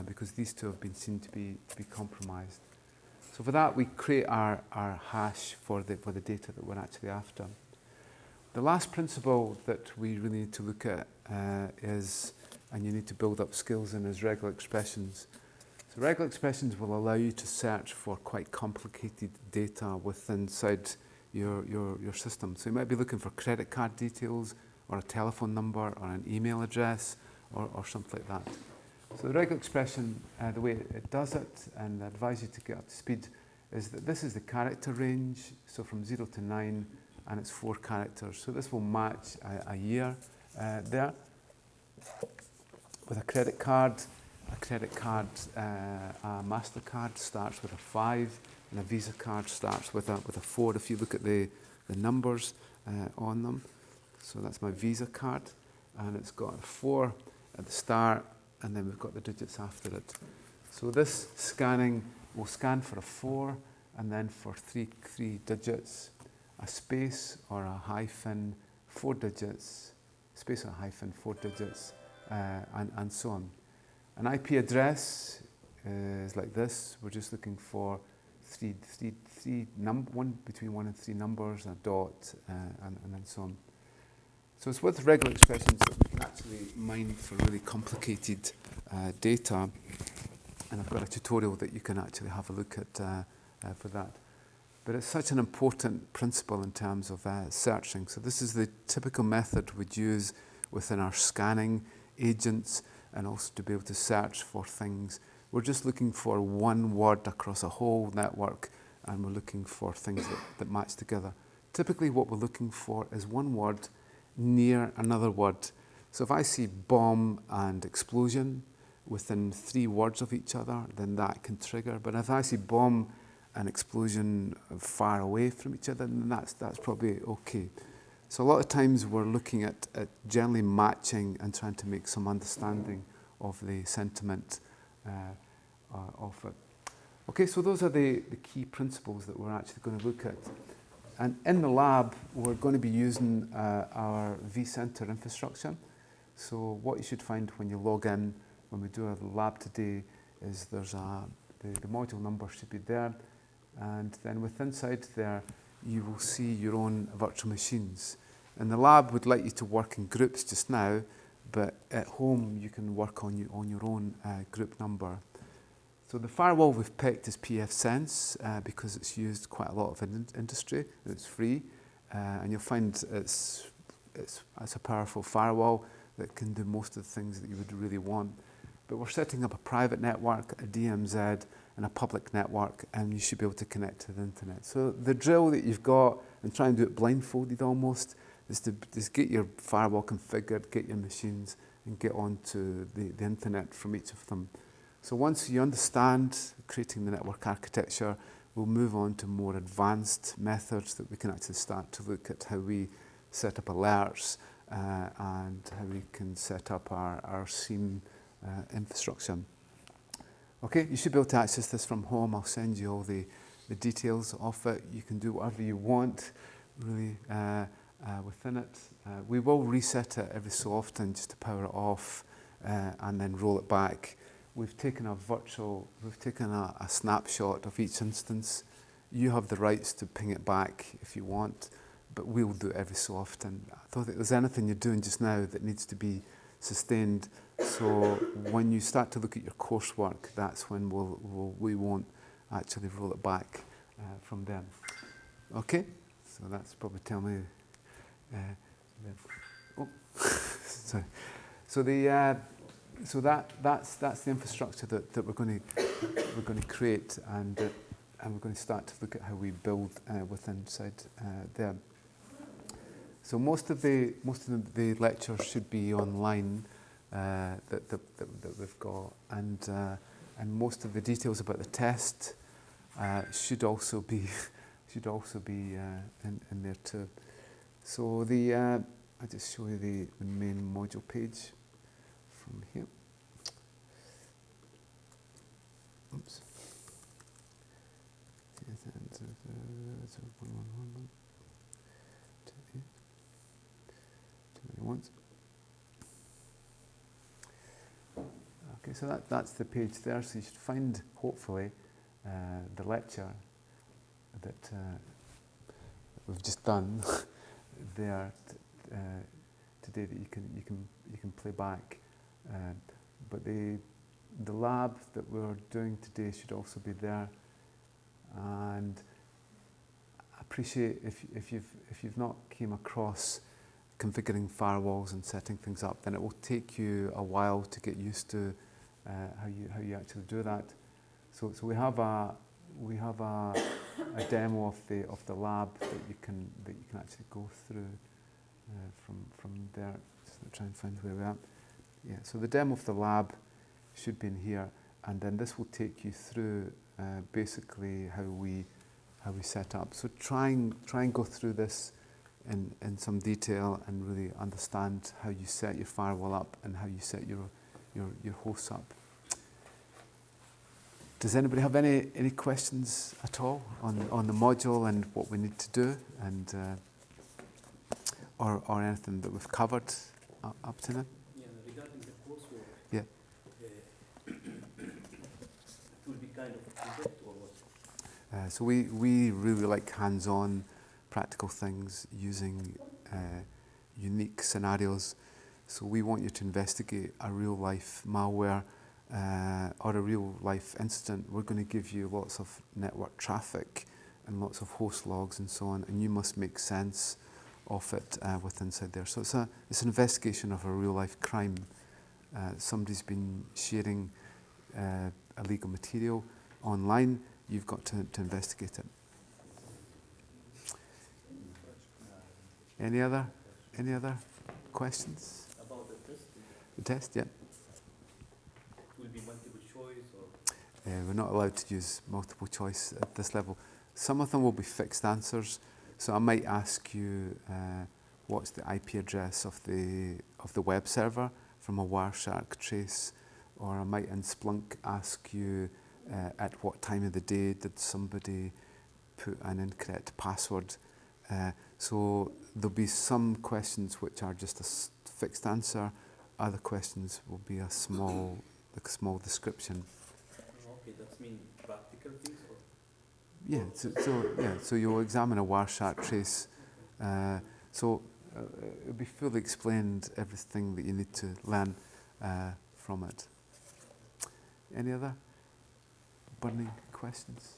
because these 2 have been seen to be compromised. So for that, we create our hash for the data that we're actually after. The last principle that we really need to look at is, and you need to build up skills in, is regular expressions. So regular expressions will allow you to search for quite complicated data inside your system. So you might be looking for credit card details, or a telephone number, or an email address, or something like that. So the regular expression, the way it does it, and I advise you to get up to speed, is that this is the character range, so from 0 to 9, and it's 4 characters. So this will match a year there. With a credit card, a MasterCard starts with a 5, and a Visa card starts with a 4, if you look at the numbers on them. So that's my Visa card, and it's got a 4 at the start, and then we've got the digits after it. So this scanning will scan for a 4, and then for three digits, a space or a hyphen, 4 digits, space or a hyphen, 4 digits, and so on. An IP address is like this. We're just looking for between 1 and 3 numbers, a dot, and then so on. So it's with regular expressions that we can actually mine for really complicated data, and I've got a tutorial that you can actually have a look at for that. But it's such an important principle in terms of searching. So this is the typical method we'd use within our scanning agents, and also to be able to search for things. We're just looking for one word across a whole network, and we're looking for things that match together. Typically what we're looking for is one word near another word. So if I see bomb and explosion within 3 words of each other, then that can trigger. But if I see bomb and explosion far away from each other, then that's probably okay. So a lot of times we're looking at generally matching and trying to make some understanding of the sentiment of it. Okay, so those are the key principles that we're actually going to look at. And in the lab, we're going to be using our vCenter infrastructure. So what you should find when you log in, when we do a lab today, is there's the module number should be there. And then inside there, you will see your own virtual machines. And the lab would like you to work in groups just now, but at home you can work on your own group number. So the firewall we've picked is pfSense because it's used quite a lot of industry. It's free, and you'll find it's a powerful firewall that can do most of the things that you would really want. But we're setting up a private network, a DMZ, and a public network, and you should be able to connect to the internet. So the drill that you've got, and try and do it blindfolded almost, is to just get your firewall configured, get your machines, and get onto the internet from each of them. So once you understand creating the network architecture, we'll move on to more advanced methods that we can actually start to look at how we set up alerts and how we can set up our SIEM infrastructure. Okay, you should be able to access this from home. I'll send you all the details of it. You can do whatever you want, really, within it. We will reset it every so often just to power it off and then roll it back. We've taken a snapshot of each instance. You have the rights to ping it back if you want, but we'll do it every so often. I thought if there's anything you're doing just now that needs to be sustained, so when you start to look at your coursework, that's when we won't actually roll it back from them. Okay, so that's probably tell me. Sorry. So that's the infrastructure that we're going to create, and we're going to start to look at how we build inside there. So most of the lectures should be online that we've got, and most of the details about the test should also be in there too. So I'll just show you the main module page from here. Oops. Okay, so that's the page there. So you should find, hopefully, the lecture that we've just done there today that you can play back. But the lab that we're doing today should also be there. And I appreciate if you've not came across configuring firewalls and setting things up, then it will take you a while to get used to how you actually do that. So we have a demo of the lab that you can actually go through from there. Just try and find where we're at. Yeah. So the demo of the lab should be in here, and then this will take you through basically how we set up. So try and go through this in some detail and really understand how you set your firewall up and how you set your hosts up. Does anybody have any questions at all on the module and what we need to do, and or anything that we've covered up to now? Yeah, regarding the coursework. Yeah. It will be kind of a project or what? So we really like hands-on practical things using unique scenarios. So we want you to investigate a real-life malware or a real-life incident. We're going to give you lots of network traffic and lots of host logs and so on, and you must make sense of it inside there. So it's an investigation of a real-life crime. Somebody's been sharing illegal material online. You've got to investigate it. Any other questions? About the test? The test, yeah. It will be multiple choice or? We're not allowed to use multiple choice at this level. Some of them will be fixed answers. So I might ask you what's the IP address of the web server from a Wireshark trace, or I might in Splunk ask you at what time of the day did somebody put an incorrect password So there'll be some questions which are just a fixed answer. Other questions will be a small description. Okay, that means practical things or? So you'll examine a Wireshark trace. It'll be fully explained, everything that you need to learn from it. Any other burning questions?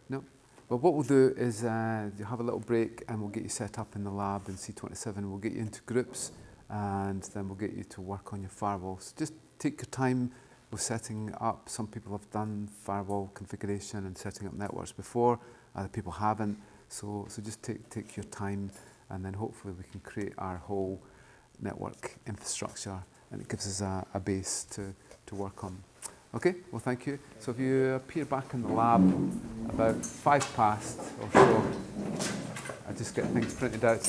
No? Well, what we'll do is you have a little break and we'll get you set up in the lab in C27. We'll get you into groups and then we'll get you to work on your firewalls. Just take your time with setting up. Some people have done firewall configuration and setting up networks before. Other people haven't. So just take your time and then hopefully we can create our whole network infrastructure and it gives us a base to work on. Okay, well thank you. So if you appear back in the lab about 5 past or so, I just get things printed out.